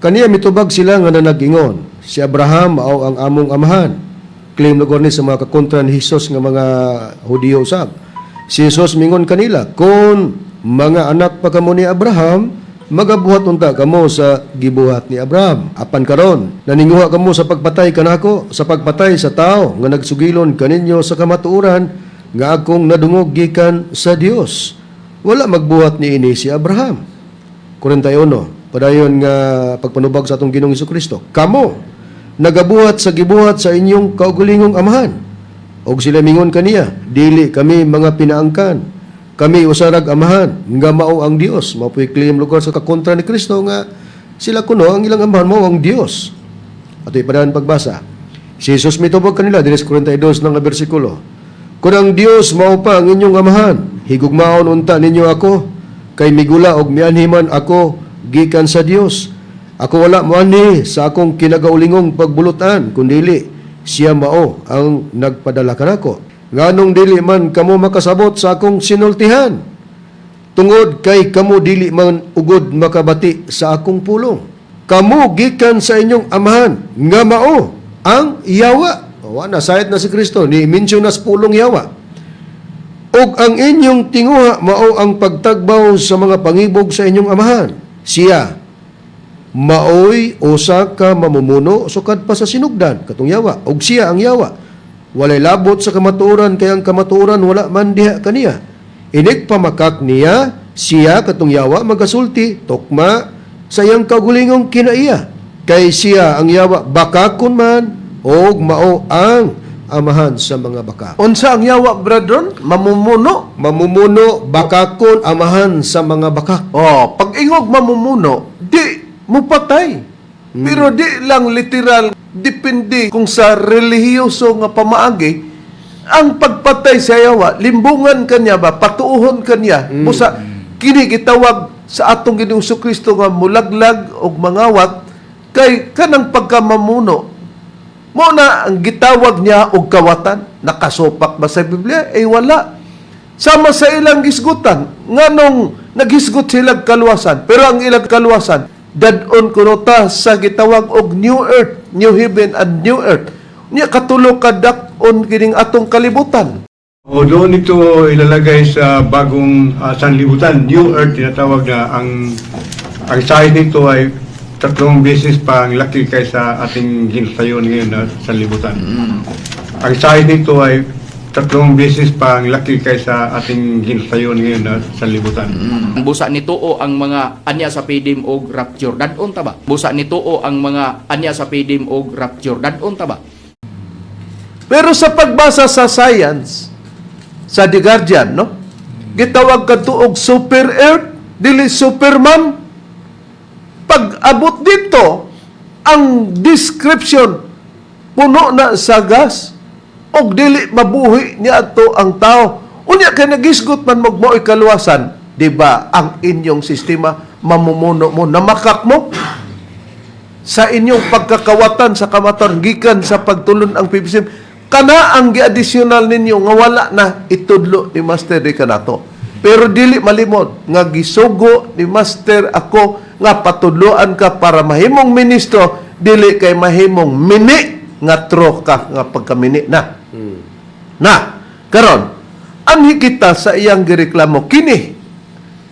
Kaniya mitubag sila nga nanagingon, si Abraham mao ang among amahan. Claim lugor ni sa mga kakontra ni Jesus nga mga Hudiyo usab. Si Jesus mingon kanila, kung mga anak pa kamo ni Abraham, magabuhat unta kamo sa gibuhat ni Abraham. Apan karon, naninguha kamo sa pagpatay kanako, sa pagpatay sa tao nga nagsugilon kaninyo sa kamatuoran nga akong nadungog gikan sa Dios. Wala magbuhat ni ini si Abraham. 41, padayon nga pagpanubag sa atong Ginoong Jesucristo. Kamo nagabuhat sa gibuhat sa inyong kaugalingong amahan. Og sila mingon kaniya, dili kami mga pinaangkan. Kami usarag amahan, nga mao ang Dios. Mapuy claim lugar sa kakontra ni Kristo nga sila kuno ang ilang amahan mao ang Dios. Ato'y padahan pagbasa. Si Jesus mitubag kanila, dinis 42 ng bersikulo. Kung ang Dios mao pa ang inyong amahan, higugmaon unta ninyo ako, kay migula og mianhiman ako gikan sa Dios. Ako wala moanhi sa akong kinagaulingong pagbulutan, kundili siya mao ang nagpadala kanako. Nganong dili man kamo makasabot sa akong sinultihan, tungod kay kamo dili man ugod makabati sa akong pulong. Kamo gikan sa inyong amahan nga mao ang yawa. Na sayad na si Kristo ni mention na sa pulong yawa. Og ang inyong tinguha mao ang pagtagbaw sa mga pangibog sa inyong amahan. Siya maoy usa ka mamumuno sukad pa sa sinugdan katong yawa. Og siya ang yawa. Walay labot sa kamatuoran kay ang kamatuoran wala man diha kaniya. Inig pamakak niya siya katong yawa magasulti tokma sa iyang kagulingong kinaiya. Kay siya ang yawa bakakon man og mao ang amahan sa mga baka. Unsa ang yawa brethren? Mamumuno. Mamumuno bakakon amahan sa mga baka. Oh, pag ingog mamumuno, di mupatay. Pero di lang literal depende kung sa relihiyoso nga pamaagi ang pagpatay sa yawa, limbungan kanya ba, patuuhon kanya. Busa kini gitawag sa atong Ginoong Kristo nga mulaglag og mangawat kay kanang pagkamamuno. Mo na ang gitawag niya og kawatan. Nakasopak ba sa Biblia? Wala. Sama sa ilang gisgutan, nganong naghisgot sila kaluwasan, pero ang ilang kaluwasan dadon kuno ta sa gitawag og new earth, new heaven and new earth. Nya katulo ka dak-on kining atong kalibutan. O doon ito ilalagay sa bagong sanlibutan, New Earth tinatawag na ang size nito ay 3 beses pa ang laki kaysa ating ginusayon ngayon na sanlibutan. Ang size nito ay tatlong beses pa ang laki kaysa ating ginsayon ngayon na sanlibutan. Busa nituo ang mga anya sa pidim og rapture. Dadon ta ba? Busa nituo ang mga anya sa pidim og rapture. Dadon ta ba? Pero sa pagbasa sa science, sa The Guardian, no? Gitawag ka og super earth, dili superman. Pag abot dito, ang description puno na sa gas og dili mabuhi niya ato ang tao. Unya kay nagisgot man magmoy kaluwasan, di ba? Ang inyong sistema mamumuno mo, namakak mo sa inyong pagkakawatan sa kamataran gikan sa pagtulon ang PBCM. Kana ang gi-additional ninyo nga wala na itudlo ni Master di kanato. Pero dili malimot nga gisugo ni Master ako nga patudloan ka para mahimong ministro, dili kay mahimong mini nga tro ka nga pagkamini na. Na, karon anhi kita sa iyang gireklamo kini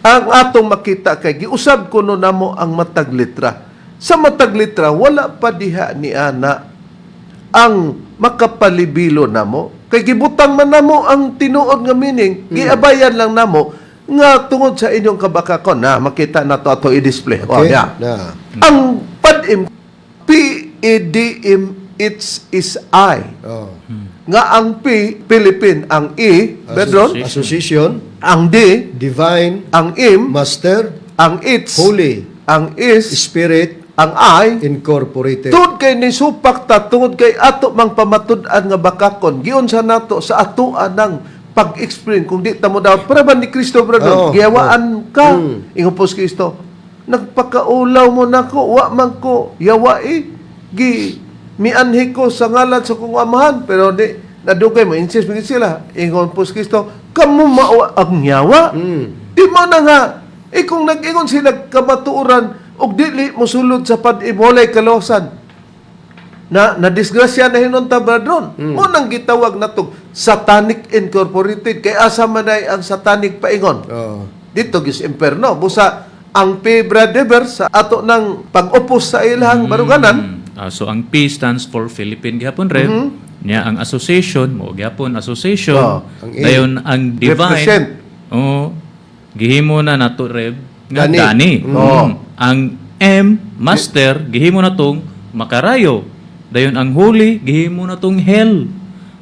ang atong makita kay giusab kuno namo ang matag litra. Sa matag litra wala pa diha ni ana ang makapalibilo namo kay gibutang man namo ang tinuod nga meaning, giabayan lang namo nga tungod sa inyong kabakakon na makita nato ato i-display. O Okay? ya. Na. Ang padim PEDM is I. Oh. Nga ang P Philippine, ang E Bedron, Association, ang D Divine, ang M, Master, ang It's, Holy, ang Is, Spirit, ang I. Incorporated. Tungod kay ni supak ta, tungod kay ato mang pamatud-an nga bakakon, giun sa nato sa atoan ng pag-explain kung di ta mo daw para ba ni Kristo brother, Oo, giyawaan ka. Mm. Ingopos Kristo. Nagpakaulaw mo nako, wa man ko yawai gi mianhi ko sa ngalan sa kong amahan, pero di nadugay mo insist mo sila. Ingon po Kristo, kamo mao ang yawa. Di mo na nga kung nag-ingon sila kamatuoran og dili mo sulod sa pad-imolay kalosan na disgrasya na hinunta bradron. Mo nang gitawag natong Satanic Incorporated kay asa man ay ang satanic paingon. Oh. Dito gis imperno busa ang P brother sa ato ng pag-opos sa ilang baruganan. So ang P stands for Philippine gihapon red. Niya ang association mo gihapon association. Oh, ang A. Dayon ang Represent. divine. Oh, gihimo na nato red nga Dani. Dani. Oh. Ang M master gihimo na tong makarayo. Dayon ang holy gihimo na tong hell.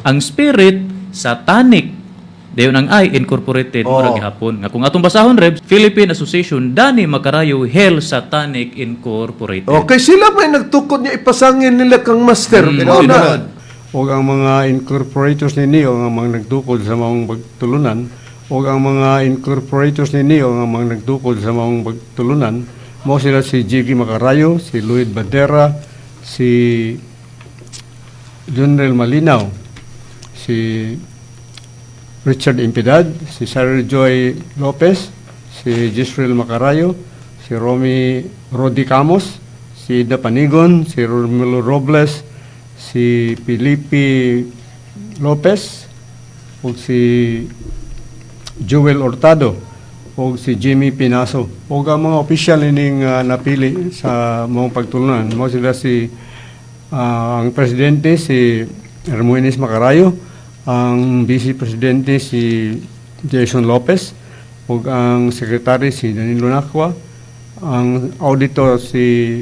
Ang spirit satanic. Dayon ang I incorporated Oh. mura gihapon. Nga kung atong basahon reb Philippine Association Dani Makarayo Hell Satanic Incorporated. Okay, sila may nagtukod niya ipasangin nila kang master. Mao na. O ang mga incorporators ni o ang mga nagtukod sa mga pagtulunan, o ang mga incorporators ni o ang mga nagtukod sa mga pagtulunan, mo sila si Jiggy Macarayo, si Lloyd Badera, si Junrel Malinaw, si Richard Impedad, si Sarah Joy Lopez, si Gisrel Macarayo, si Rodi Camos, si Ida Panigon, si Romelo Robles, si Felipe Lopez, o si Joel Hurtado, o si Jimmy Pinaso. O ang mga opisyal ining napili sa mga pagtulunan. Mo sila si ang presidente si Hermoines Macarayo, ang vice presidente si Jason Lopez, o ang secretary si Danilo Nacua, ang auditor si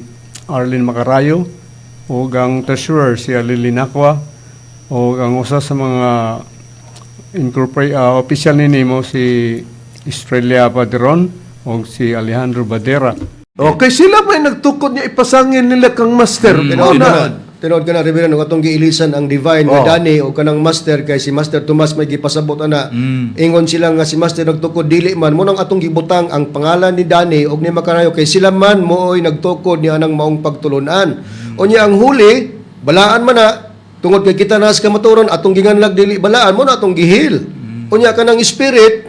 Arlene Macarayo, o ang treasurer si Alili Nacua, o ang usa sa mga official mo si Estrella Baderon o si Alejandro Badera. Okay, sila may nagtukod niya ipasangin nila kang master. Mao na. Tinod ka na, Reverendo, katong giilisan ang divine Oh. nga Dani o kanang master kay si Master Tomas may gipasabot ana. Ingon sila nga si Master nagtukod dili man mo nang atong gibutang ang pangalan ni Dani og ni Macarayo kay sila man mooy nagtukod ni anang maong pagtulunan. Unya ang huli, balaan man na tungod kay kita nas kamaturon atong ginganlag dili balaan mo na atong gihil. Unya kanang spirit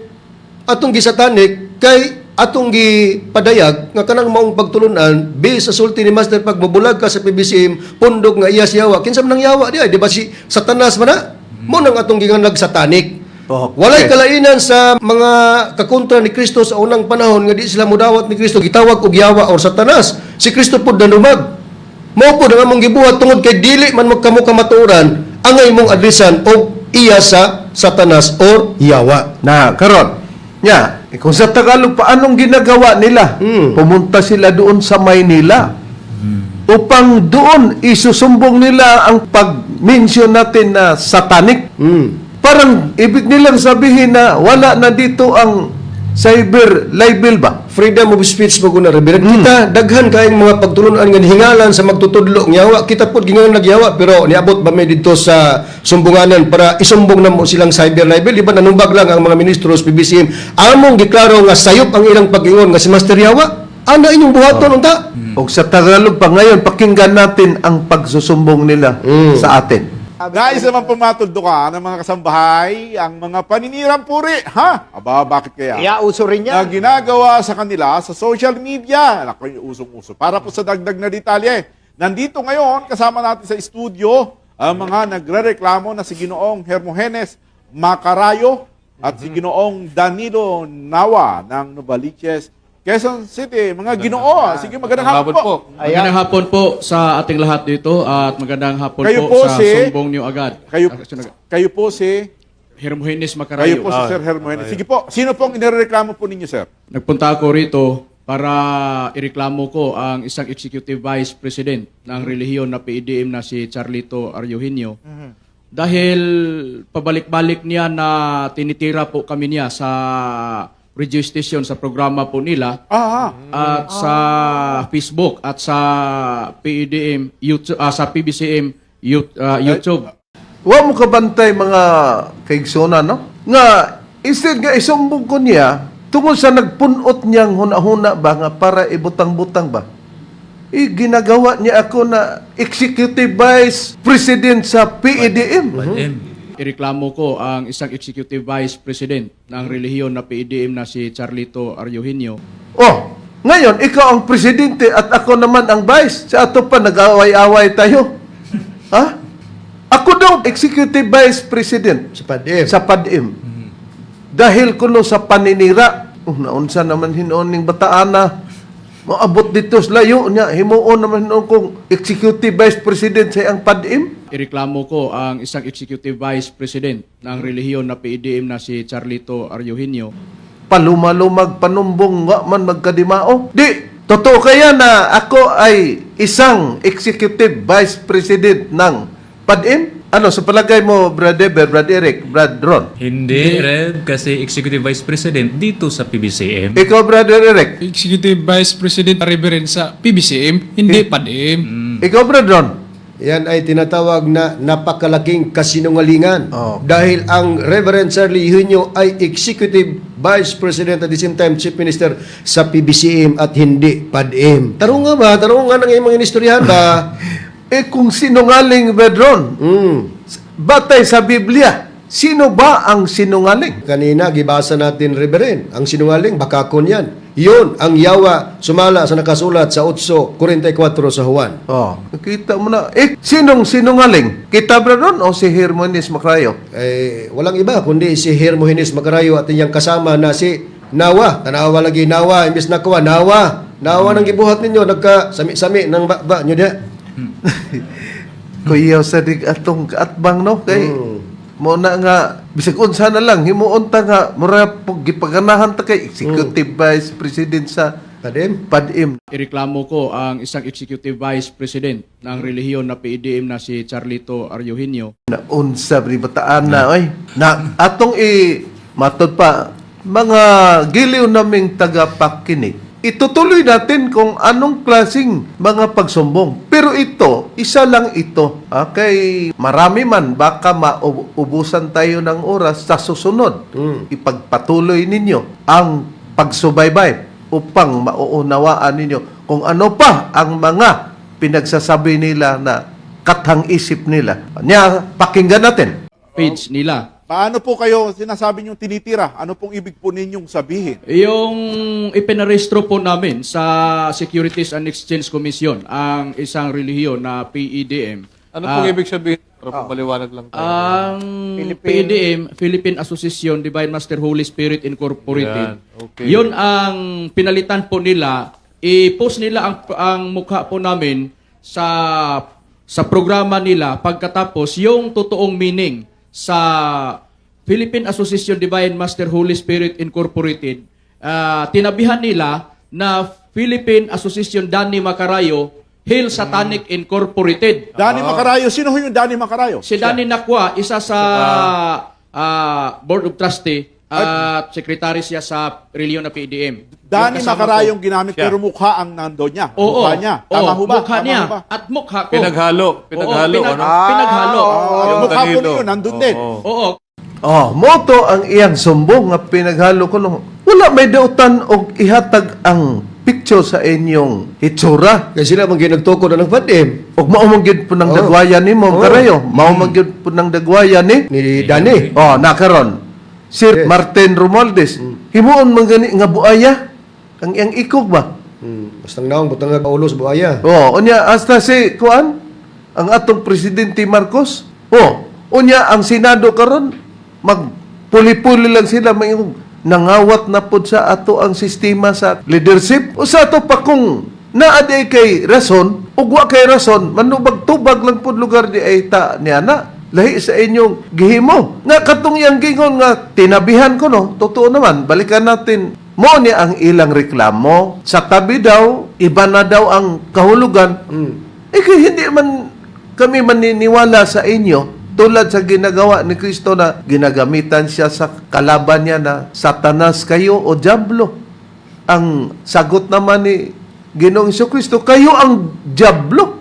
atong gisatanik kay atong gipadayag nga kanang maong pagtulunan based sa sulti ni Master pag mabulag ka sa PBCM pundok nga iya siyawa kinsa man nang yawa di ba si Satanas man na mo nang atong ginganlag satanik. Okay. Walay kalainan sa mga kakontra ni Kristo sa unang panahon nga di sila mudawat ni Kristo gitawag og yawa or Satanas. Si Kristo pud nanumag. Mao pud ang among gibuhat tungod kay dili man magkamo kamatuoran angay mong adresan og iya sa Satanas or Yawa. Na, karon. Nya, kung sa Tagalog pa anong ginagawa nila? Pumunta sila doon sa Maynila. Upang doon isusumbong nila ang pag-mention natin na satanic. Parang ibig nilang sabihin na wala na dito ang cyber libel ba? Freedom of speech mo kuna Reverend. Kita daghan kayong mga pagtulunan nga hingalan sa magtutudlo ng yawa. Kita pod gingan nagyawa pero niabot ba may dito sa sumbunganan para isumbong na mo silang cyber libel. Di ba nanumbag lang ang mga ministros PBCM. Among giklaro nga sayop ang ilang pag-ingon nga si Master Yawa. Ana inyong buhaton unta. O sa Tagalog pa ngayon, pakinggan natin ang pagsusumbong nila sa atin. Nais naman po matuldukan ng mga kasambahay ang mga paninirang puri. Ha? Aba, bakit kaya? Uso rin Na ginagawa sa kanila sa social media. Naku, yung usong-uso. Para po sa dagdag na detalye. Nandito ngayon, kasama natin sa studio, ang mga nagre-reklamo na si Ginoong Hermogenes Macarayo at si Ginoong Danilo Nawa ng Novaliches, Quezon City. Mga Ginoo, sige, magandang hapon po. Magandang hapon po sa ating lahat dito at magandang hapon Kayo po po sa si- Sumbong New Agad. Kayo po si... Hermogenes Kayo Macarayo. po si Sir Hermogenes. Sige po, sino pong inireklamo po ninyo, sir? Nagpunta ako rito para ireklamo ko ang isang Executive Vice President ng relihiyon na PIDM na si Charlito Arroyohino. Dahil pabalik-balik niya na tinitira po kami niya sa radio station sa programa po nila at sa Facebook at sa PIDM YouTube, sa PBCM YouTube. Wa mo kabantay mga kaigsonan, no? Nga, instead nga isumbong ko niya, tungkol sa nagpunot niyang huna-huna ba nga para ibutang-butang ba? Ginagawa niya ako na Executive Vice President sa PEDM. Ireklamo ko ang isang Executive Vice President ng relihiyon na PIDM na si Charlito Arroyohino. Oh, ngayon, ikaw ang presidente at ako naman ang vice. Sa ato pa, nag-away-away tayo. Ha? Ako daw, Executive Vice President Sa PADM. sa PADM. Dahil kuno sa paninira, naunsa naman hinoon ning bataana, maabot dito sa layo niya, himuon naman hinoon kong Executive Vice President sa ang PADM. Ireklamo ko ang isang Executive Vice President ng relihiyon na PIDM na si Charlito Arroyohino. Palumalumag panumbong nga man magkadimao. Di, totoo kaya na ako ay isang Executive Vice President ng PADM? Ano, sa palagay mo, Brad Eber, Brad Eric, Brad Ron? Hindi, Rev, kasi Executive Vice President dito sa PBCM. Ikaw, Brother Eric? Executive Vice President Reverend sa PBCM, hindi PADM. Ikaw, Brad Ron? Yan ay tinatawag na napakalaking kasinungalingan. Oh. Dahil ang Reverend Charlie Eugenio ay Executive Vice President at the same time Chief Minister sa PBCM at hindi PADM. Tarong nga ba? Tarong nga ng mga inistoryahan ba? Kung sinungaling, Brad Ron, batay sa Biblia, sino ba ang sinungaling? Kanina, gibasa natin, Reverend. Ang sinungaling, bakakon yan. Yun, ang yawa, sumala sa nakasulat sa 8:44 sa Juan. Oh, nakita mo na. Sinong sinungaling? Kita, Brad Ron, o si Hermogenes Macarayo? Walang iba, kundi si Hermogenes Macarayo at iyang kasama na si Nawa. Tanawa lagi, Nawa. Imbis na kuha, Nawa. Nawa nang gibuhat ninyo, nagka-sami-sami ng ba nyo diya. Kuyaw sa dig atong kaatbang, no? Kay, mo na nga, bisag unsa na lang, himuon ta nga, mura po, gipaganahan ta kay Executive Vice President sa PADM. Ireklamo ko ang isang Executive Vice President ng relihiyon na PIDM na si Charlito Arroyohino. Na unsa ni bataan na, oy. Na atong matod pa, mga giliw naming tagapakinig. Itutuloy natin kung anong klasing mga pagsumbong. Pero ito, isa lang ito. Kay marami man, baka maubusan tayo ng oras sa susunod. Ipagpatuloy ninyo ang pagsubaybay upang mauunawaan ninyo kung ano pa ang mga pinagsasabi nila na kathang isip nila. Nya, pakinggan natin. Page nila. Paano po kayo sinasabi niyong tinitira? Ano pong ibig po ninyong sabihin? Yung ipinarehistro po namin sa Securities and Exchange Commission ang isang relihiyon na PEDM. Ano pong ibig sabihin? Para paliwanag lang tayo. Ang PEDM, Philippine Association Divine Master Holy Spirit Incorporated. Yan, okay. Yun ang pinalitan po nila. I-post nila ang mukha po namin sa programa nila pagkatapos yung totoong meaning sa Philippine Association Divine Master Holy Spirit Incorporated, tinabihan nila na Philippine Association Danny Macarayo, Hill Satanic Incorporated. Danny Macarayo, sino ho yung Danny Macarayo? Si Danny Nakwa, isa sa Board of Trustee at secretary siya sa reliyon na PDM. Danny Yung kasama Macarayo ko. yung ginamit pero mukha ang nando niya. Oo. Mukha niya. Tama ho ba? Mukha Tama niya. ho ba? At mukha ko. Pinaghalo. Pinaghalo. Oo, pinaghalo. Yung mukha po Danilo. ninyo, nandun din. Oo. Oh, moto ang iyang sumbong nga pinaghalo ko no. Wala may dautan og ihatag ang picture sa inyong itsura. Kaya sila mga ginagtukod na ng padim. Og mao man gyud po ng Oh. dagwayan ni mo Oh. karayo. Mao man gyud po ng dagwayan Ni Danny. Oh, nakaron. Sir Yes. Martin Romualdez. Himuon man gani nga buaya. Ang iyang ikog ba? Basta naong butang nga ulo sa buaya. Oh, unya hasta si kuan ang atong presidente Marcos. Oh, unya ang Senado karon magpuli-puli lang sila may nangawat na pod sa ato ang sistema sa leadership. O sa ato pa kung naaday kay rason ug wa kay rason manubag-tubag lang pod lugar di ay ta niana. Lahi sa inyong gihimo. Nga katong yang gingon nga tinabihan ko no, totoo naman. Balikan natin mo niya ang ilang reklamo. Sa tabi daw, iba na daw ang kahulugan. Kaya hindi man kami maniniwala sa inyo tulad sa ginagawa ni Kristo na ginagamitan siya sa kalaban niya na Satanas kayo o Diablo. Ang sagot naman ni Ginoong Kristo, kayo ang Diablo.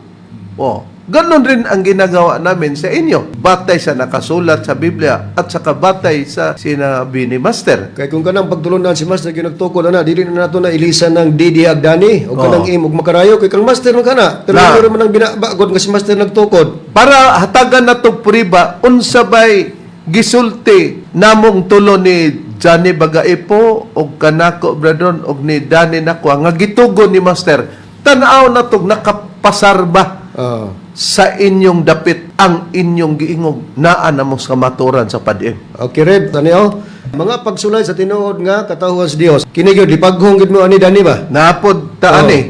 Oh, ganon rin ang ginagawa namin sa inyo. Batay sa nakasulat sa Biblia at saka batay sa sinabi ni Master. Kaya kung kanang pagtulunan si Master ginagtukod na, dili na nato na ilisan ng Didi Agdani o kanang im ug Macarayo kay kang Master man kana. Pero Na. ano man ang binabagod nga si Master nagtukod. Para hatagan na to priba, unsa bay gisulti namong tulo ni Johnny Bagaipo o kanako Bradon o ni Danny Nakwa nga gitugon ni Master. Tanaw na to nakapasar ba sa inyong dapit ang inyong giingog naa na mo sa kamaturan sa padim. Okay, Reb, taniyo. Mga pagsulay sa tinuod nga katawhan sa Dios. Kini gyud lipaghong gid mo ani Danny ba? Napod taan Oh. eh.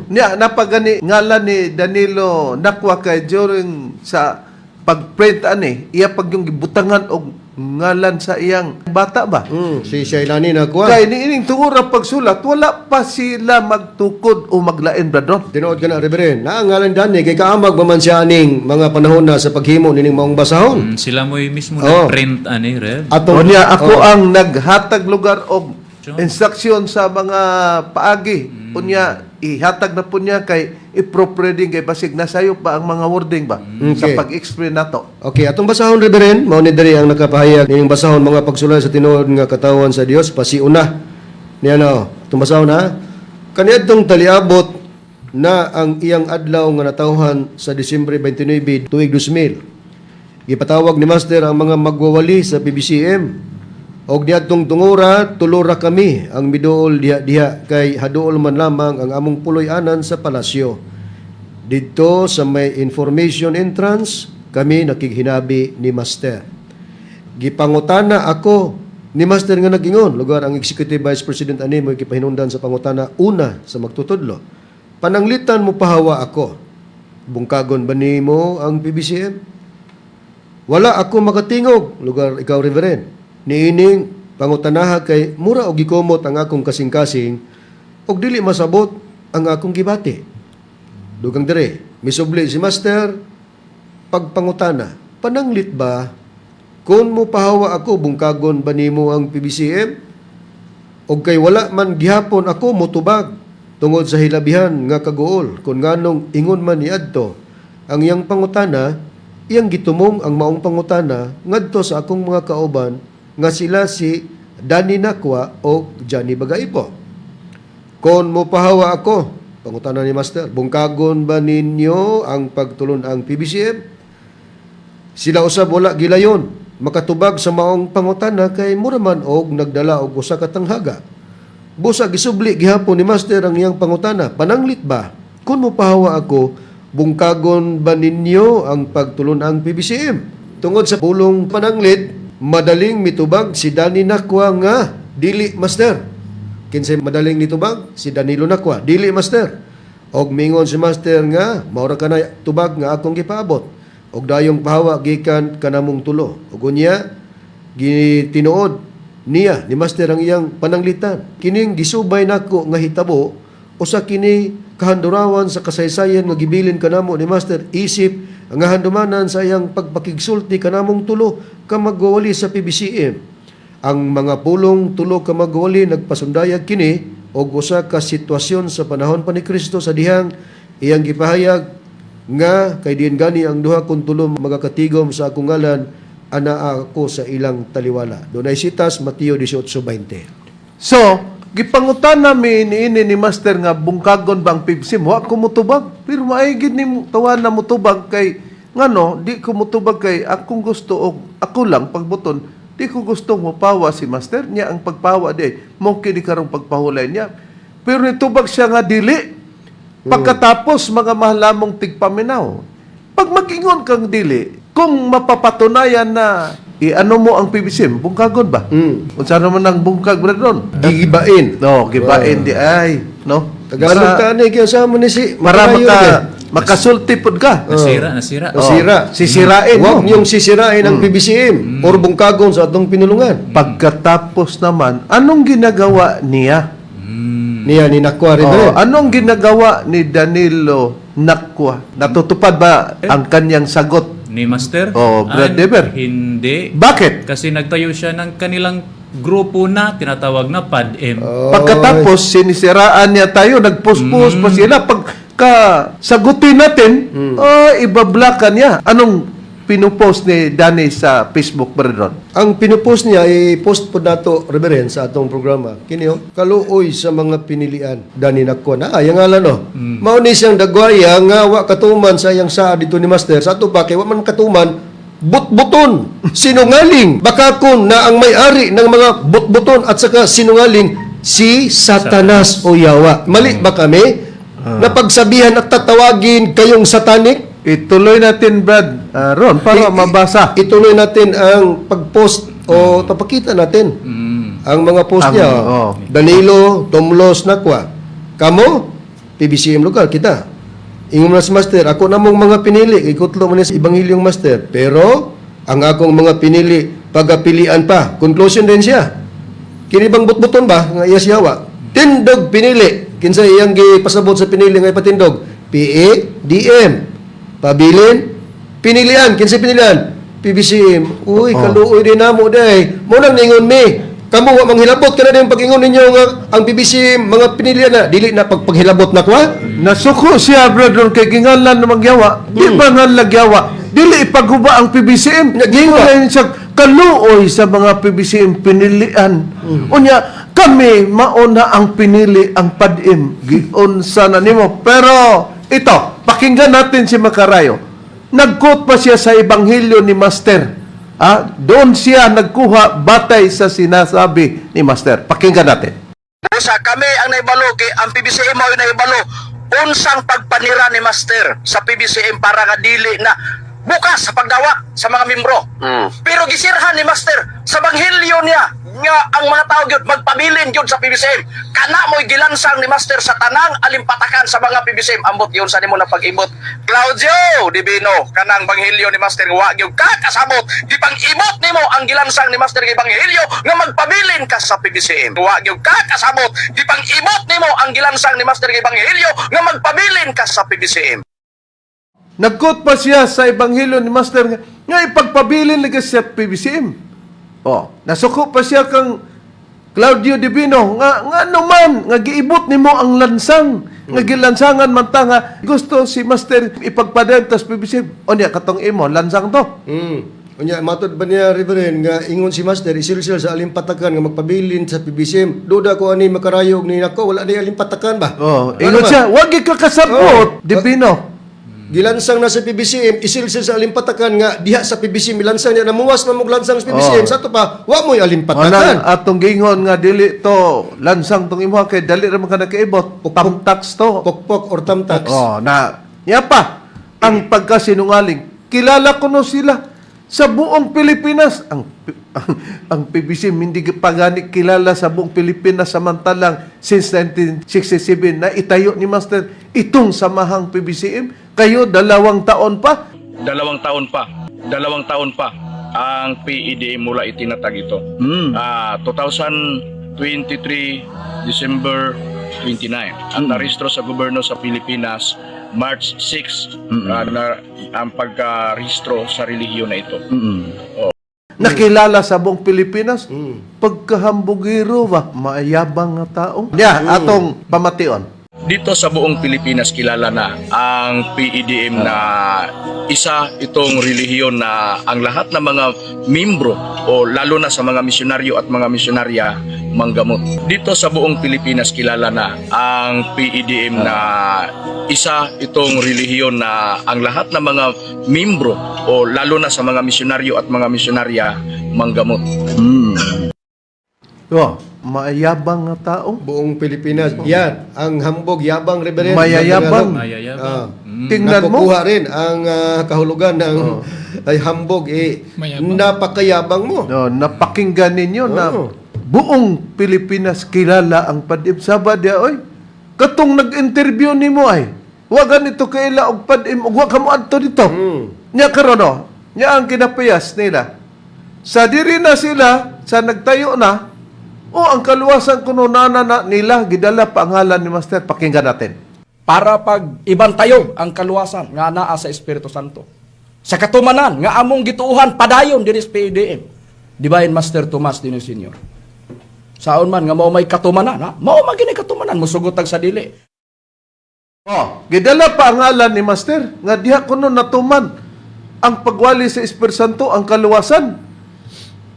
Niya, napagani ngalan ni Danilo Nakwa kay during sa pag-print ani, iya pag yung gibutangan og ngalan sa iyang bata ba? Si Shailani na kuha. Kay niining tungura pagsulat, wala pa sila magtukod o maglain bradon. Tinuod ka na, Reverend. Naangalan Danny kay kaamag ba man siya aning mga panahon na sa paghimo nining maong basahon. Sila mo mismo Oh. na-print ani, Rev. Atong O niya, ako ang naghatag lugar og instruksyon sa mga paagi. Unya, ihatag na po niya kay i-proofreading kay basig nasayo pa ang mga wording ba sa Okay. pag-explain nato. Okay, atong basahon, Reverend, mao ni diri ang nakapahayag ning basahon mga pagsulay sa tinuod nga katawan sa Dios pasiuna. Niya na, atong basahon ha. Kaniadtong taliabot na ang iyang adlaw nga natawhan sa Disyembre 29 tuig 2000. Gipatawag ni Master ang mga magwawali sa PBCM. Og diadtong tungura, tulura kami ang miduol diha kay haduol man lamang ang among puloy-anan sa palasyo. Dito sa may information entrance, kami nakighinabi ni Master. Gipangutana ako ni Master nga nagingon, lugar ang Executive Vice President ani mo gipahinungdan sa pangutana una sa magtutudlo. Pananglitan mo pahawa ako. Bungkagon ba nimo ang PBCM? Wala ako makatingog, lugar ikaw Reverend. Niining pangutanaha kay mura og gikomot ang akong kasing-kasing og dili masabot ang akong gibati. Dugang dire, misubli si Master pagpangutana. Pananglit ba kun mo pahawa ako bungkagon ba nimo ang PBCM? Og kay wala man gihapon ako motubag tungod sa hilabihan nga kaguol kun nganong ingon man niadto ang iyang pangutana iyang gitumong ang maong pangutana ngadto sa akong mga kauban nga sila si Danny Nakwa o Johnny Bagaipo. Kon mo pahawa ako, pangutana ni Master, bungkagon ba ninyo ang pagtulon ang PBCM? Sila usab wala gilayon, makatubag sa maong pangutana kay muraman og nagdala og usa ka tanghaga. Busa gisubli gihapon ni Master ang iyang pangutana, pananglit ba? Kun mo pahawa ako, bungkagon ba ninyo ang pagtulon ang PBCM? Tungod sa pulong pananglit, madaling mitubag si Danny Nakwa nga dili Master. Kinsay madaling nitubag si Danilo Nakwa dili Master. Og mingon si Master nga maura ka na tubag nga akong gipaabot. Og dayong pahawa gikan kanamong tulo. Og unya Gitinuod niya ni Master ang iyang pananglitan. Kining gisubay nako nga hitabo usa kini kahandurawan sa kasaysayan nga gibilin kanamo ni Master isip nga handumanan sa iyang pagpakigsulti kanamong tulo ka magwawali sa PBCM. Ang mga pulong tulo ka magwawali nagpasundayag kini og usa ka sitwasyon sa panahon pa ni Kristo sa dihang iyang gipahayag nga kay diin gani ang duha kun tulo magakatigom sa akong ngalan ana ako sa ilang taliwala. Dunay sitas Mateo 18:20. So, gipangutan namin ini ni Master nga bungkagon bang PBCM, wa ko mutubag. Pero maigid ni tawan na mutubag kay ngano, di ko mutubag kay akong gusto og ako lang pagbuton. Di ko gusto mo pawa si Master niya ang pagpawa di. Mo kini karong pagpahulay niya. Pero nitubag siya nga dili. Pagkatapos mga mahalamong tigpaminaw. Pag magingon kang dili, kung mapapatunayan na ano mo ang PBCM, bungkagon ba? Unsa naman ang bungkag brad ron? Gigibain. No, gibain di ay, no? Tagalog ta ni kaya sa mo ni si Para Marayo makasulti pud ka. Nasira. Nasira. Sisirain Huwag mo. niyong sisirain ang PBCM or bungkagon sa atong pinulungan. Pagkatapos naman, anong ginagawa niya? Niya ni Nakwa rin Oh, anong ginagawa ni Danilo Nakwa? Natutupad ba ang kanyang sagot? Ni Master? Oh, Brad Dever. Hindi. Bakit? Kasi nagtayo siya ng kanilang grupo na tinatawag na PADM. Pagkatapos, sinisiraan niya tayo, nagpost-post pa sila. Pagka sagutin natin, ibablakan niya. Anong pinupost ni Danny sa Facebook, Brad? Ang pinupost niya, i-post po nato, Reverend, sa atong programa. Kini, kaluoy sa mga pinilian. Dani Nakwa na, yung ngalan, no? Mauni siyang dagwaya nga wa katuman sa iyang saa dito ni Master. Sa ato pa, kay wa man katuman, butbuton, sinungaling. Baka kun na ang may-ari ng mga butbuton at saka sinungaling, si Satanas o Yawa. Mali ba kami? Na pagsabihan at tatawagin kayong satanik? Ituloy natin, Brad Ron, para mabasa. Ituloy natin ang pag-post o tapakita natin ang mga post niya. Danilo, Tomlos, Nakwa. Kamo, PBCM lugar, kita. Ingon na si Master, ako namong mga pinili, ikutlo mo na sa Ebanghilyong Master. Pero, ang akong mga pinili, pagapilian pa. Conclusion din siya. Kini bang butbuton ba, nga iya siyawa? Tindog pinili. Kinsa iyang gipasabot sa pinili nga ipatindog? PADM. Pabilin, pinilian, kinsa pinilian? PBCM. Uy, kaluoy din namo day. Mo nang ningon mi. Kamu wa manghilabot kana din pag-ingon ninyo nga ang PBCM mga pinilian na dili na pagpaghilabot na kwa. Nasuko siya, Brad Ron, kay gingalan na magyawa. Di ba nga lagyawa? Dili ipaghuba ang PBCM. Gingalan siya kaluoy sa mga PBCM pinilian. Unya, kami mauna ang pinili ang PADM. Giunsa na nimo. Pero, ito, pakinggan natin si Macarayo. Nag-quote pa siya sa Ebanghelyo ni Master. Doon siya nagkuha batay sa sinasabi ni Master. Pakinggan natin. Usa kami ang naibalo kay ang PBCM mo naibalo unsang pagpanira ni Master sa PBCM para nga dili na bukas sa pagdawa sa mga membro. Pero gisirhan ni Master sa Ebanghelyo niya nga ang mga tao gyud magpabilin gyud sa PBCM. Kana mo'y gilansang ni Master sa tanang alimpatakan sa mga PBCM. Ambot yun sa nimo na pag-ibot. Claudio Divino, kanang Ebanghelyo ni Master wa gyud kakasabot. Di pang-ibot nimo ang gilansang ni Master nga Ebanghelyo nga magpabilin ka sa PBCM. Wa gyud kakasabot. Di pang-ibot nimo ang gilansang ni Master nga Ebanghelyo nga magpabilin ka sa PBCM. Nag-quote pa siya sa Ebanghelyo ni Master nga ipagpabilin lagi sa PBCM. Nasuko pa siya kang Claudio Divino nga naman nga giibot nimo ang lansang nga gilansangan man ta nga gusto si Master ipagpadentas PBCM. Unya katong imo lansang to. Unya matod ba niya Reverend nga ingon si Master isilsil sa alimpatakan nga magpabilin sa PBCM. Duda ko ani Macarayo ni nako wala di alimpatakan ba? Ingon siya, wag ikakasabot, Divino. Gilansang na sa PBCM, isilsil sa alimpatakan nga diha sa PBCM ilansang niya namuwas na mong lansang sa PBCM. Sa to pa, wa mo'y alimpatakan. Atong gingon nga dili to lansang tong imo kay dali ra man ka nakaibot. Tamtax to. Pokpok or tamtax. Niya pa ang pagkasinungaling. Kilala ko no sila sa buong Pilipinas. Ang PBCM hindi pa gani kilala sa buong Pilipinas samantalang since 1967 na itayo ni Master itong samahang PBCM. Kayo 2 taon pa. 2 taon pa. ang PEDM mula itinatag ito. 2023 December 29. Ang narehistro sa gobyerno sa Pilipinas March 6 ang pagkarehistro sa relihiyon na ito. Nakilala sa buong Pilipinas, pagkahambugiro ba, maayabang nga tao. Atong pamation. Dito sa buong Pilipinas kilala na ang PEDM na isa itong relihiyon na ang lahat ng mga membro o lalo na sa mga misyonaryo at mga misyonarya manggamot. Dito sa buong Pilipinas kilala na ang PEDM na isa itong relihiyon na ang lahat ng mga membro o lalo na sa mga misyonaryo at mga misyonarya manggamot. Maayabang nga tao. Buong Pilipinas. Yan, ang hambog, yabang, reverend. Mayayabang. Mayayabang. Tingnan mo. Nakukuha rin ang kahulugan ng ay hambog. Napakayabang mo. Napakinggan ninyo na buong Pilipinas kilala ang padim. Sabadya, oy, katong nag-interview ni mo ay, wagan ito kaila og padim, og wag ka mo adto dito. Nya karon, nya ang kinapayas nila. Sa diri na sila, sa nagtayo na, ang kaluwasan kuno na nila, gidala pangalan ni Master, pakinggan natin. Para pag ibantayo ang kaluwasan nga naa sa Espiritu Santo. Sa katumanan nga among gituuhan padayon diri sa PEDM. Divine Master Tomas Dino Sr. Saon man nga mao may katumanan, ha? Mao magini katumanan musugotag sa dili. Gidala pangalan ni Master, nga diha kuno natuman ang pagwali sa Espiritu Santo, ang kaluwasan.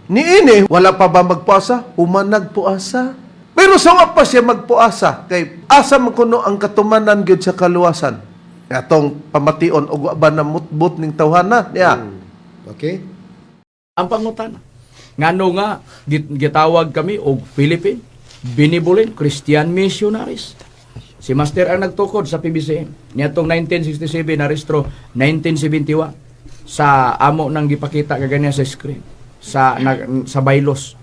Niini, wala pa ba magpuasa? Humanag puasa. Pero sawa pa siya magpuasa. Kay asa man kuno ang katumanan gyud sa kaluwasan. Atong pamation og ba na mutbot ning tawhana niya. Okay? Ang pangutana. Ngano nga gitawag kami og Philippine Benevolent Christian Missionaries. Si Master ang nagtukod sa PBCM. Niadtong 1967 na rehistro 1971 sa amo nang gipakita kaganiya sa screen. Sa baylos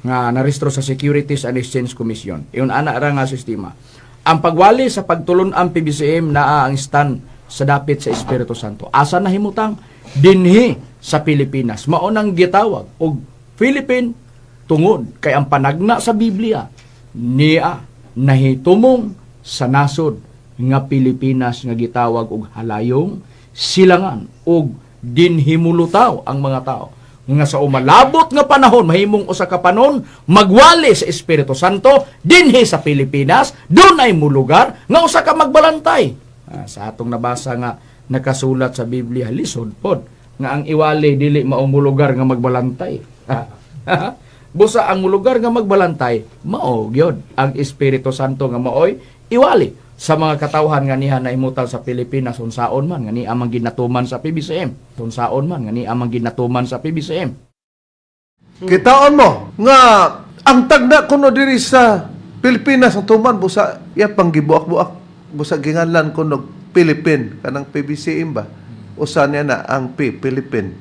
nga narehistro sa Securities and Exchange Commission. Iyon ana ra nga sistema. Ang pagwali sa pagtulon ang PBCM naa ang stand sa dapit sa Espiritu Santo. Asa nahimutang dinhi sa Pilipinas. Mao nang gitawag og Philippine tungod kay ang panagna sa Biblia niya nahitumong sa nasod nga Pilipinas nga gitawag og halayong silangan og dinhimulutaw ang mga tao nga sa umalabot nga panahon mahimong usa ka panon magwali sa Espiritu Santo dinhi sa Pilipinas dunay mo lugar nga usa ka magbalantay. Sa atong nabasa nga nakasulat sa Biblia lisod pod nga ang iwali dili mao mo lugar nga magbalantay. Busa ang lugar nga magbalantay mao gyud ang Espiritu Santo nga maoy iwali sa mga katawhan nga niya naimutal sa Pilipinas unsaon man nga ni amang ginatuman sa PBCM. Unsaon man nga ni amang ginatuman sa PBCM. Kitaon mo nga ang tagna kuno diri sa Pilipinas ang tuman busa iya pang gibuak-buak busa ginganlan kuno Philippine kanang PBCM ba usa niya na ang Philippine.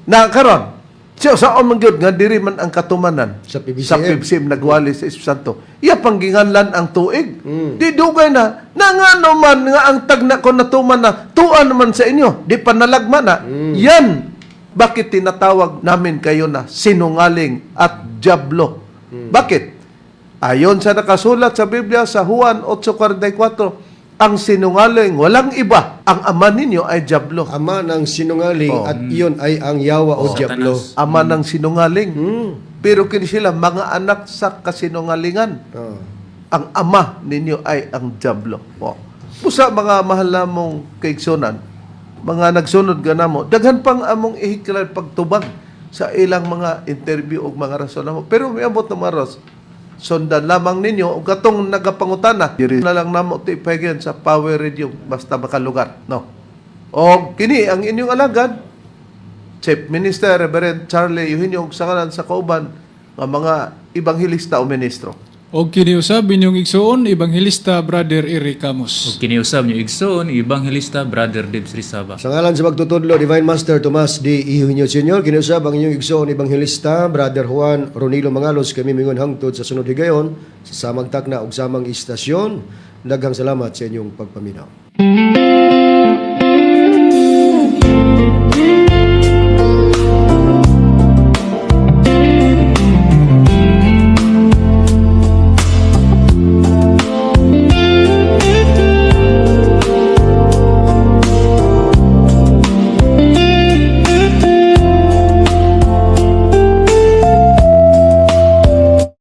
Na karon siya saan man gyud nga diri man ang katumanan Sa PBCM. sa PBCM nagwali sa Espiritu Santo. Iya pangginganlan ang tuig. Di dugay na ngano man nga ang tagna ko natuman na tuan naman sa inyo. Di pa nalagma na. Yan bakit tinatawag namin kayo na sinungaling at diablo. Bakit? Ayon sa nakasulat sa Biblia sa Juan 8:44, ang sinungaling walang iba, ang ama ninyo ay diablo. Ama ng sinungaling at iyon ay ang yawa o diablo. Ama ng sinungaling. Pero kini sila mga anak sa kasinungalingan. Ang ama ninyo ay ang diablo. Pusa mga mahal namong kaigsunan, mga nagsunod ka na mo, daghan pang among ihiklan pagtubag sa ilang mga interview o mga rason na mo. Pero may abot na maros, sundan lamang ninyo o katong nagapangutana. Diri na lang namo tipagyan sa Power Radio basta makalugar. No? O kini ang inyong alagad, Chief Minister Reverend Charlie Eugenio Sangalan sa kauban ng mga ibanghilista o ministro. O kiniusab inyong igsuon, Ebanghilista Brother Eric Camus. Kiniusab niyo igsoon, Ebanghilista Brother Dibs Rizaba. Sa ngalan sa magtutudlo, Divine Master Tomas D. Eugenio Sr., kiniusab ang inyong igsoon Ebanghilista, Brother Juan Ronilo Mangalos, kami mingon hangtod sa sunod higayon, sa samang takna ug samang istasyon. Daghang salamat sa inyong pagpaminaw.